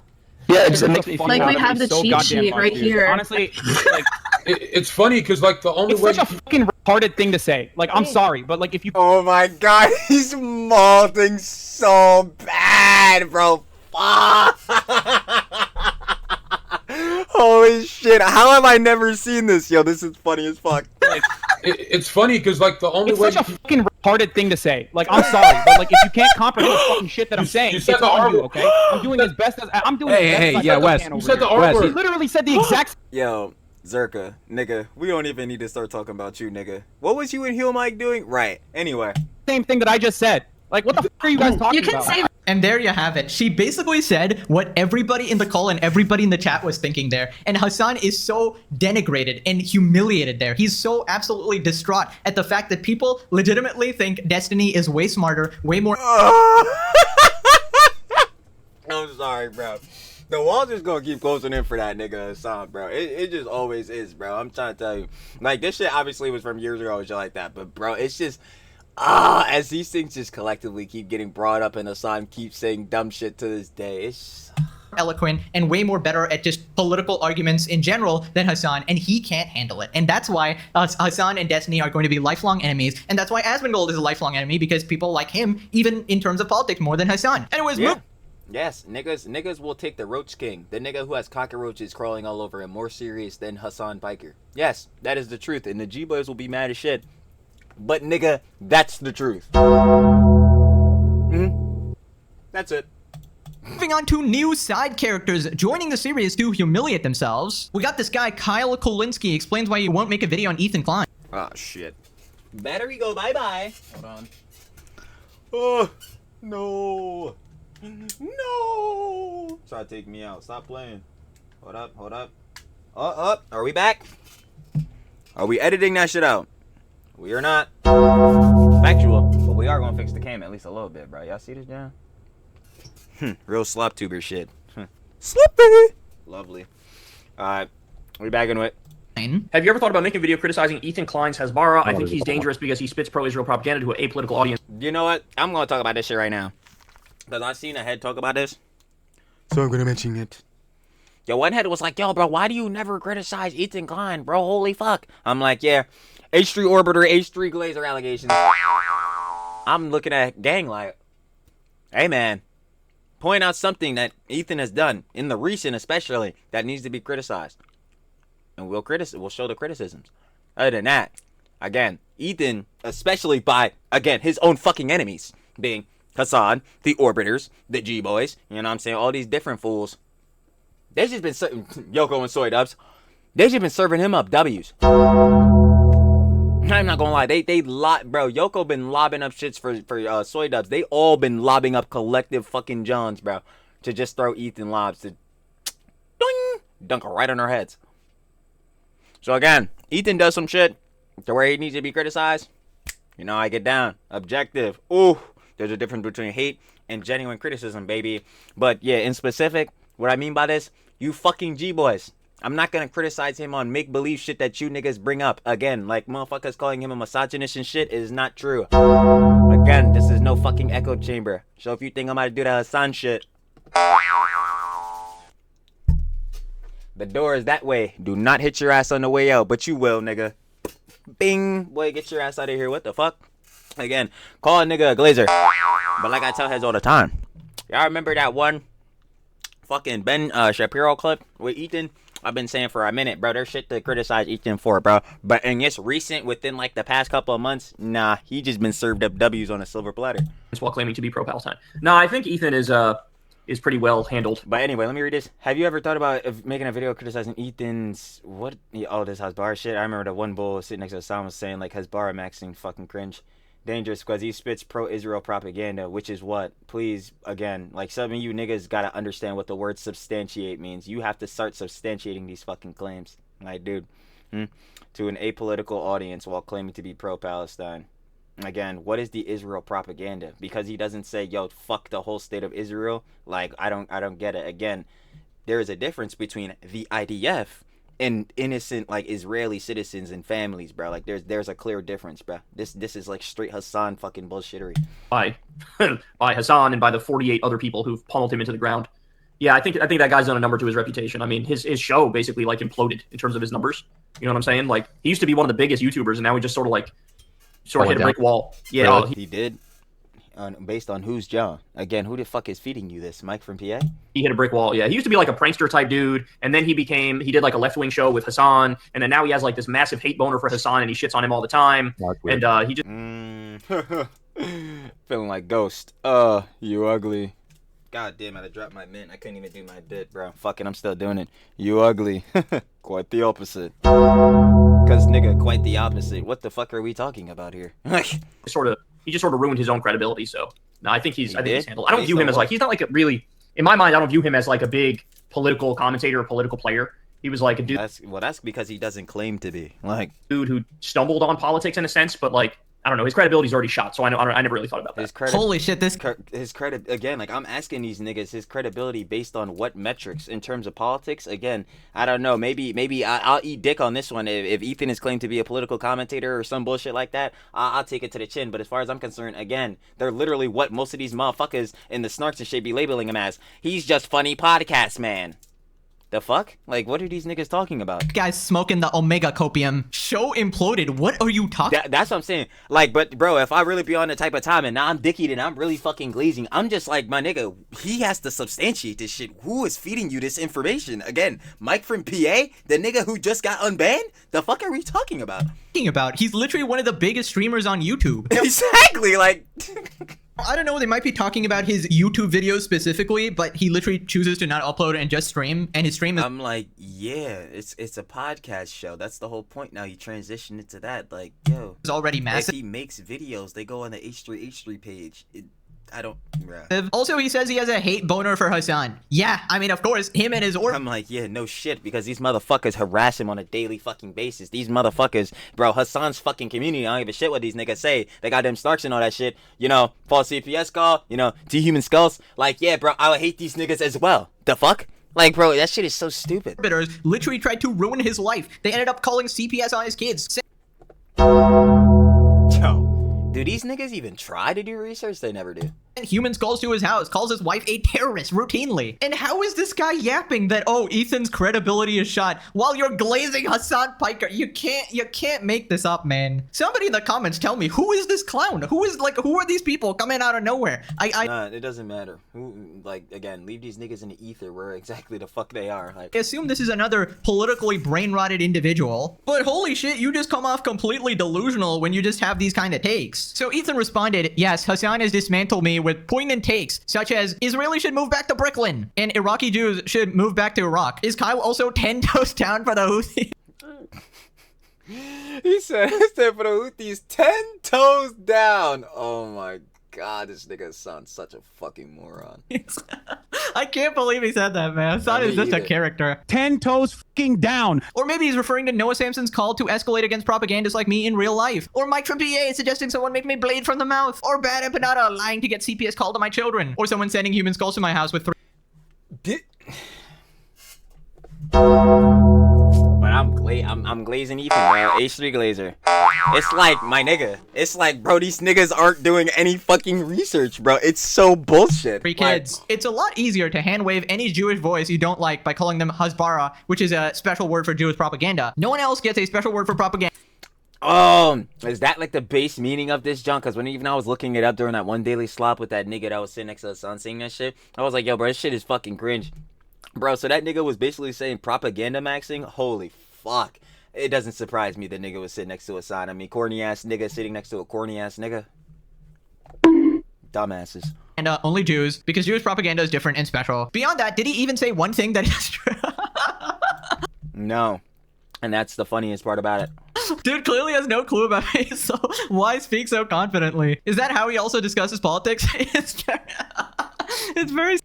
Yeah, it makes me feel like we have the cheat sheet right here. Honestly, like, it's funny because, like, the only it's way such a fucking retarded thing to say. Like, I'm sorry, but like, if you. Oh my god, he's molding so bad, bro. Fuck. Holy shit! How have I never seen this? Yo, this is funny as fuck. It's funny because, like, the only it's way. It's such a fucking retarded thing to say. Like, I'm sorry, but like, if you can't comprehend the fucking shit that I'm saying, it's on you, okay? I'm doing as best as I'm doing. Hey, as yeah, Wes. You said the R Wes, word. he literally said the exact. Yo, Zerka, nigga, we don't even need to start talking about you, nigga. What was you and Heel Mike doing? Right. Anyway. Same thing that I just said. Like, what the fuck are you guys talking about? You can say And there you have it. She basically said what everybody in the call and everybody in the chat was thinking there. And Hasan is so denigrated and humiliated there. He's so absolutely distraught at the fact that people legitimately think Destiny is way smarter, way more... I'm sorry, bro. The walls is gonna keep closing in for that nigga Hassan, bro. It just always is, bro. I'm trying to tell you. Like, this shit obviously was from years ago and shit like that. But, bro, it's just... as these things just collectively keep getting brought up and Hassan keeps saying dumb shit to this day, it's eloquent and way more better at just political arguments in general than Hasan, and he can't handle it. And that's why Hasan and Destiny are going to be lifelong enemies, and that's why Asmongold is a lifelong enemy, because people like him, even in terms of politics, more than Hasan. Anyways, yes, niggas will take the Roach King, the nigga who has cockroaches crawling all over him, more serious than Hassan Biker. Yes, that is the truth, and the G-Boys will be mad as shit. But nigga, that's the truth. That's it. Moving on to new side characters joining the series to humiliate themselves. We got this guy, Kyle Kolinsky, explains why he won't make a video on Ethan Klein. Oh, shit. Battery go bye-bye. Hold on. Oh, no. No. Try to take me out. Stop playing. Hold up, hold up. Are we back? Are we editing that shit out? We are not. Factual. But we are going to fix the cam at least a little bit, bro. Y'all see this, John? Real slop tuber shit. Sloppy. Lovely. Alright. We back into it. Have you ever thought about making a video criticizing Ethan Klein's Hasbara? I think he's dangerous because he spits pro-Israel propaganda to an apolitical audience. You know what? I'm going to talk about this shit right now. Because I've seen a head talk about this. So I'm going to mention it. Yo, one head was like, yo, bro, why do you never criticize Ethan Klein, bro? Holy fuck. I'm like, yeah. H3 Orbiter, H3 Glazer allegations. I'm looking at gang like, hey, man. Point out something that Ethan has done, in the recent especially, that needs to be criticized. And we'll show the criticisms. Other than that, again, Ethan, especially by, again, his own fucking enemies, being Hasan, the Orbiters, the G-Boys, you know what I'm saying, all these different fools. They've just been serving, Yoko and Soy Dubs, they've just been serving him up W's. I'm not gonna lie, bro, Yoko been lobbing up shits for Soy Dubs. They all been lobbing up collective fucking Johns, bro, to just throw Ethan lobs to dunk right on our heads. So again, Ethan does some shit to where he needs to be criticized. You know, I get down. Objective. Ooh, there's a difference between hate and genuine criticism, baby. But yeah, in specific, what I mean by this, you fucking G-Boys. I'm not gonna criticize him on make-believe shit that you niggas bring up. Again, like motherfuckers calling him a misogynist and shit is not true. Again, this is no fucking echo chamber. So if you think I'm about to do that Hassan shit, the door is that way. Do not hit your ass on the way out, but you will, nigga. Bing! Boy, get your ass out of here. What the fuck? Again, call a nigga a glazer. But like I tell heads all the time. Y'all remember that one fucking Ben Shapiro clip with Ethan? I've been saying for a minute, bro, there's shit to criticize Ethan for, bro. But in this recent, within like the past couple of months, nah, he just been served up W's on a silver platter. While claiming to be pro-Palestine. No, I think Ethan is pretty well handled. But anyway, let me read this. Have you ever thought about making a video criticizing Ethan's what? Oh, this Hasbara shit. I remember the one bull sitting next to Hassan was saying like Hasbara maxing fucking cringe. Dangerous because he spits pro-Israel propaganda, which is what? Please, again, like some of you niggas gotta understand what the word substantiate means. You have to start substantiating these fucking claims. Like, dude, to an apolitical audience while claiming to be pro-Palestine. Again, what is the Israel propaganda? Because he doesn't say, yo, fuck the whole state of Israel. Like, I don't get it. Again, there is a difference between the IDF and innocent like Israeli citizens and families, bro. Like there's a clear difference, bro. This is like straight Hassan fucking bullshittery. By Hassan and by the 48 other people who've pummeled him into the ground. Yeah, I think that guy's done a number to his reputation. I mean, his show basically like imploded in terms of his numbers. You know what I'm saying? Like he used to be one of the biggest YouTubers, and now he just sort of hit a brick wall. Yeah, he did. Based on who's John? Again, who the fuck is feeding you this? Mike from PA? He hit a brick wall. Yeah, he used to be like a prankster type dude, and then he did like a left wing show with Hassan, and then now he has like this massive hate boner for Hassan, and he shits on him all the time. And he just feeling like Ghost. You ugly. God damn it! I dropped my mint. I couldn't even do my bit, bro. Fucking, I'm still doing it. You ugly. Quite the opposite. Cause nigga, quite the opposite. What the fuck are we talking about here? he just sort of ruined his own credibility. So No, I think he's did? handled. I don't Based view him on as what? like he's not like a really in my mind. I don't view him as like a big political commentator or political player. He was like a dude. That's because he doesn't claim to be like dude who stumbled on politics in a sense, but like I don't know, his credibility's already shot. So I never really thought about that. Holy shit, his credit again. Like I'm asking these niggas his credibility based on what metrics in terms of politics. Again, I don't know. Maybe I'll eat dick on this one if Ethan is claimed to be a political commentator or some bullshit like that. I'll take it to the chin. But as far as I'm concerned, again, they're literally what most of these motherfuckers in the snarks and shit be labeling him as. He's just funny podcast man. The fuck? Like, what are these niggas talking about? Guys smoking the Omega copium. Show imploded. What are you talking? That's what I'm saying. Like, but bro, if I really be on the type of time and now I'm dickied and I'm really fucking glazing, I'm just like, my nigga, he has to substantiate this shit. Who is feeding you this information? Again, Mike from PA, the nigga who just got unbanned? The fuck are we talking about? He's literally one of the biggest streamers on YouTube. Exactly, like... I don't know, they might be talking about his YouTube videos specifically, but he literally chooses to not upload and just stream, and his stream is... I'm like, yeah, it's a podcast show. That's the whole point now. You transition into that. Like, yo... It's already massive. If he makes videos, they go on the H3 page. I don't... Bruh. Also, he says he has a hate boner for Hassan. Yeah, I mean, of course, him and his... I'm like, yeah, no shit, because these motherfuckers harass him on a daily fucking basis. These motherfuckers, bro, Hassan's fucking community, I don't give a shit what these niggas say. They got them Starks and all that shit. You know, false CPS call, you know, T-Human Skulls. Like, yeah, bro, I would hate these niggas as well. The fuck? Like, bro, that shit is so stupid. Literally tried to ruin his life. They ended up calling CPS on his kids. Yo, do these niggas even try to do research? They never do. And Humans calls to his house, calls his wife a terrorist routinely. And how is this guy yapping that, oh, Ethan's credibility is shot while you're glazing Hassan Piker? You can't make this up, man. Somebody in the comments tell me, who is this clown? Who are these people coming out of nowhere? Nah, it doesn't matter. Like, again, leave these niggas in the ether where exactly the fuck they are. Like, I assume this is another politically brain-rotted individual. But holy shit, you just come off completely delusional when you just have these kind of takes. So Ethan responded, yes, Hassan has dismantled me with poignant takes, such as Israelis should move back to Brooklyn and Iraqi Jews should move back to Iraq. Is Kyle also 10 toes down for the Houthis? He said for the Houthis, 10 toes down. Oh my god, this nigga sounds such a fucking moron. I can't believe he said that, man. Hassan is just a character. 10 toes fucking down. Or maybe he's referring to Noah Samson's call to escalate against propagandists like me in real life. Or Mike from PA suggesting someone make me bleed from the mouth. Or Bad Empanada lying to get CPS called to my children. Or someone sending human skulls to my house with 3... But I'm glazing Ethan, bro. H3 glazer. It's like, my nigga. It's like, bro, these niggas aren't doing any fucking research, bro. It's so bullshit. Free kids. Like, it's a lot easier to hand wave any Jewish voice you don't like by calling them Hasbara, which is a special word for Jewish propaganda. No one else gets a special word for propaganda. Is that like the base meaning of this junk? Because even I was looking it up during that one daily slop with that nigga that was sitting next to Hassan saying that shit, I was like, yo, bro, this shit is fucking cringe. Bro, so that nigga was basically saying propaganda maxing? Holy fuck. It doesn't surprise me the nigga was sitting next to Hassan. I mean, corny ass nigga sitting next to a corny ass nigga. Dumbasses. And only Jews, because Jewish propaganda is different and special. Beyond that, did he even say one thing that is true? No. And that's the funniest part about it. Dude clearly has no clue about me, so why speak so confidently? Is that how he also discusses politics? It's very...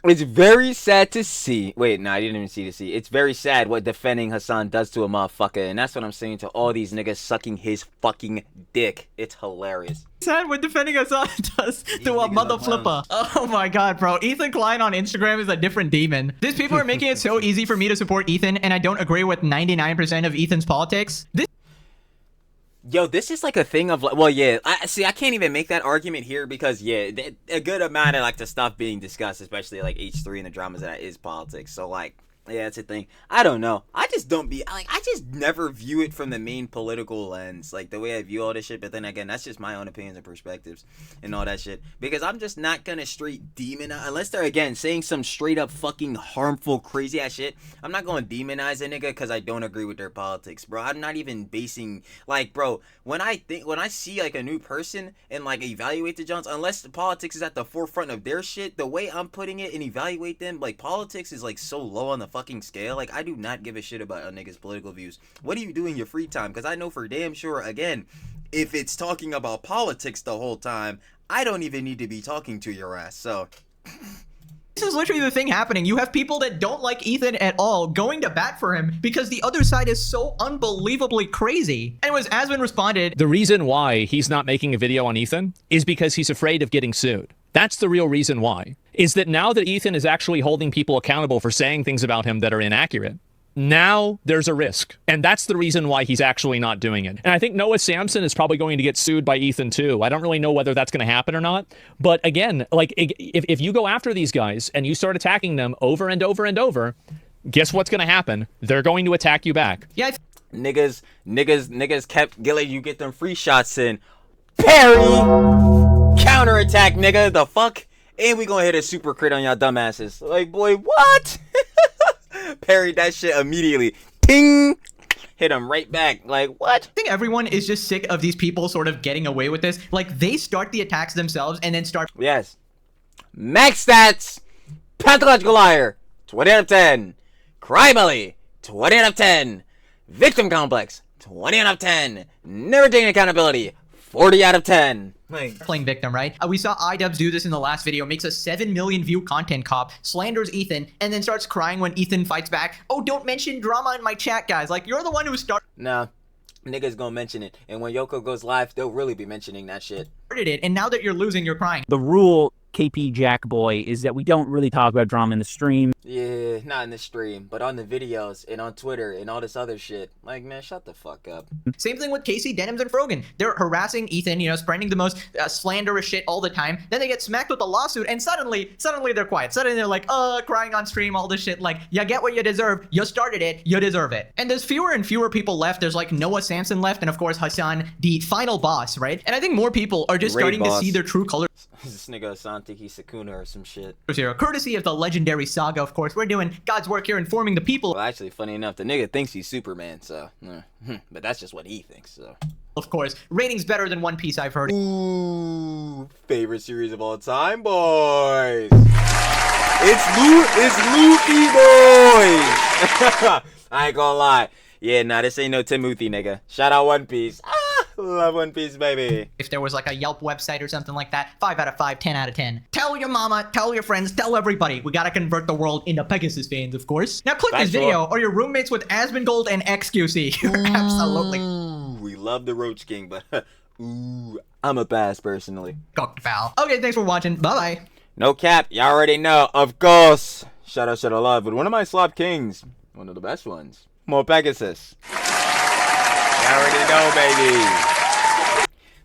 It's very sad to see. Wait, no, I didn't even see to see. It's very sad what defending Hassan does to a motherfucker. And that's what I'm saying to all these niggas sucking his fucking dick. It's hilarious. Sad what defending Hassan does to a mother flipper. Oh my god, bro. Ethan Klein on Instagram is a different demon. These people are making it so easy for me to support Ethan, and I don't agree with 99% of Ethan's politics. Yo, this is like a thing of like, well, yeah, I can't even make that argument here because, yeah, a good amount of like the stuff being discussed, especially like H3 and the dramas that is politics. So like, yeah, it's a thing. I don't know. I just never view it from the main political lens, like the way I view all this shit. But then again, that's just my own opinions and perspectives and all that shit. Because I'm just not gonna straight demonize, unless they're again saying some straight up fucking harmful, crazy ass shit. I'm not gonna demonize a nigga because I don't agree with their politics, bro. I'm not even basing like, bro. When I see like a new person and like evaluate the Johns, unless the politics is at the forefront of their shit, the way I'm putting it and evaluate them, like politics is like so low on the fucking scale. Like, I do not give a shit about a nigga's political views. What do you do in your free time? Because I know for damn sure, again, if it's talking about politics the whole time, I don't even need to be talking to your ass, so... This is literally the thing happening. You have people that don't like Ethan at all going to bat for him because the other side is so unbelievably crazy. Anyways, Asvin responded, The reason why he's not making a video on Ethan is because he's afraid of getting sued. That's the real reason why. Is that now that Ethan is actually holding people accountable for saying things about him that are inaccurate, now there's a risk. And that's the reason why he's actually not doing it. And I think Noah Samson is probably going to get sued by Ethan too. I don't really know whether that's going to happen or not. But again, like if you go after these guys and you start attacking them over and over and over, guess what's going to happen? They're going to attack you back. Yeah, Niggas kept Gilly, you get them free shots in. Parry! Counterattack, nigga, the fuck? And we gonna hit a super crit on y'all dumbasses. Like, boy, what? Parried that shit immediately. Ting! Hit him right back. Like, what? I think everyone is just sick of these people sort of getting away with this. Like, they start the attacks themselves and then start... Yes. Max stats! Pathological liar! 20 out of 10. Crybaby! 20 out of 10. Victim complex! 20 out of 10. Never taking accountability! 40 out of 10. Playing victim, right? We saw iDubbbz do this in the last video, makes a 7 million view content cop, slanders Ethan, and then starts crying when Ethan fights back. Oh, don't mention drama in my chat, guys. Like, you're the one who started Nah, niggas gonna mention it. And when Yoko goes live, they'll really be mentioning that shit. it, and now that you're losing, you're crying. The rule, KP Jack Boy, is that we don't really talk about drama in the stream. Yeah, not in the stream, but on the videos and on Twitter and all this other shit. Like, man, shut the fuck up. Same thing with Casey, Denims, and Frogan. They're harassing Ethan, you know, spreading the most slanderous shit all the time. Then they get smacked with a lawsuit, and suddenly they're quiet. Suddenly they're like, crying on stream, all this shit. Like, you get what you deserve. You started it. You deserve it. And there's fewer and fewer people left. There's like Noah Samson left, and of course Hassan, the final boss, right? And I think more people are just starting to see their true colors. This nigga Hasan think he's Sakuna or some shit. Here, courtesy of the legendary Saga, of course. We're doing God's work here, informing the people. Well, actually, funny enough, the nigga thinks he's Superman, so... but that's just what he thinks, so... Of course, ratings better than One Piece, I've heard. Ooh, favorite series of all time, boys. It's Luffy, boys. I ain't gonna lie. Yeah, nah, this ain't no Timothy, nigga. Shout out One Piece. Love One Piece, baby. If there was like a Yelp website or something like that, 5 out of 5, 10 out of 10. Tell your mama, tell your friends, tell everybody. We gotta convert the world into Pegasus fans, of course. Now click this video or you're roommates with Asmongold and XQC. Absolutely. We love the Roach King, but ooh, I'm a pass personally. Cocked foul. Okay, thanks for watching. Bye-bye. No cap, y'all already know, of course. Shout out love, but one of my Slop Kings, one of the best ones. More Pegasus. You already know, baby.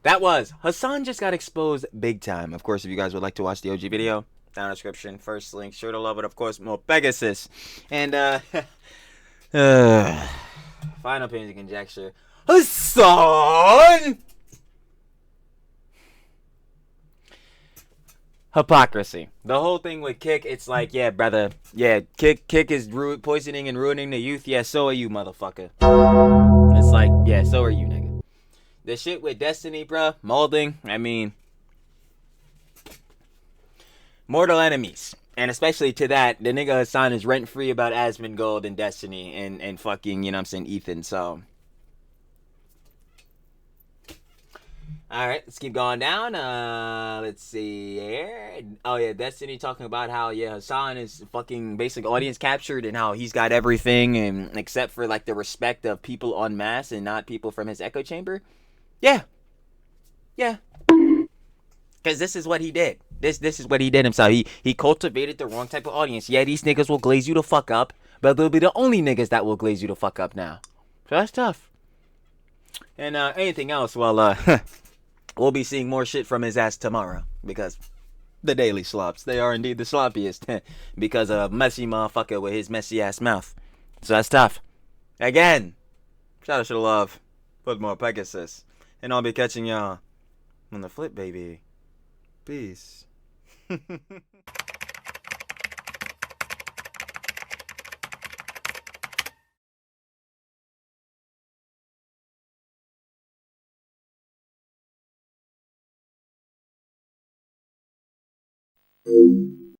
That was Hasan just got exposed big time. Of course, if you guys would like to watch the OG video, down in the description, first link, sure to love it. Of course, more Pegasus. And final opinion and conjecture. Hasan! Hypocrisy. The whole thing with Kick, it's like, yeah, brother. Yeah, Kick is poisoning and ruining the youth. Yeah, so are you, motherfucker. It's like, yeah, so are you, nigga. The shit with Destiny, bruh, molding, I mean, mortal enemies. And especially to that, the nigga Hasan is rent-free about Asmongold and Destiny and fucking, you know what I'm saying, Ethan, so. Alright, let's keep going down. Let's see here. Oh yeah, Destiny talking about how, yeah, Hasan is fucking basic audience captured and how he's got everything and except for like the respect of people en masse and not people from his echo chamber. Yeah. Yeah. Because this is what he did. This is what he did himself. He cultivated the wrong type of audience. Yeah, these niggas will glaze you the fuck up, but they'll be the only niggas that will glaze you the fuck up now. So that's tough. And anything else, well, we'll be seeing more shit from his ass tomorrow. Because the daily slops, they are indeed the sloppiest. Because of a messy motherfucker with his messy ass mouth. So that's tough. Again, shout out to love. Put more Pegasus. And I'll be catching y'all on the flip, baby. Peace.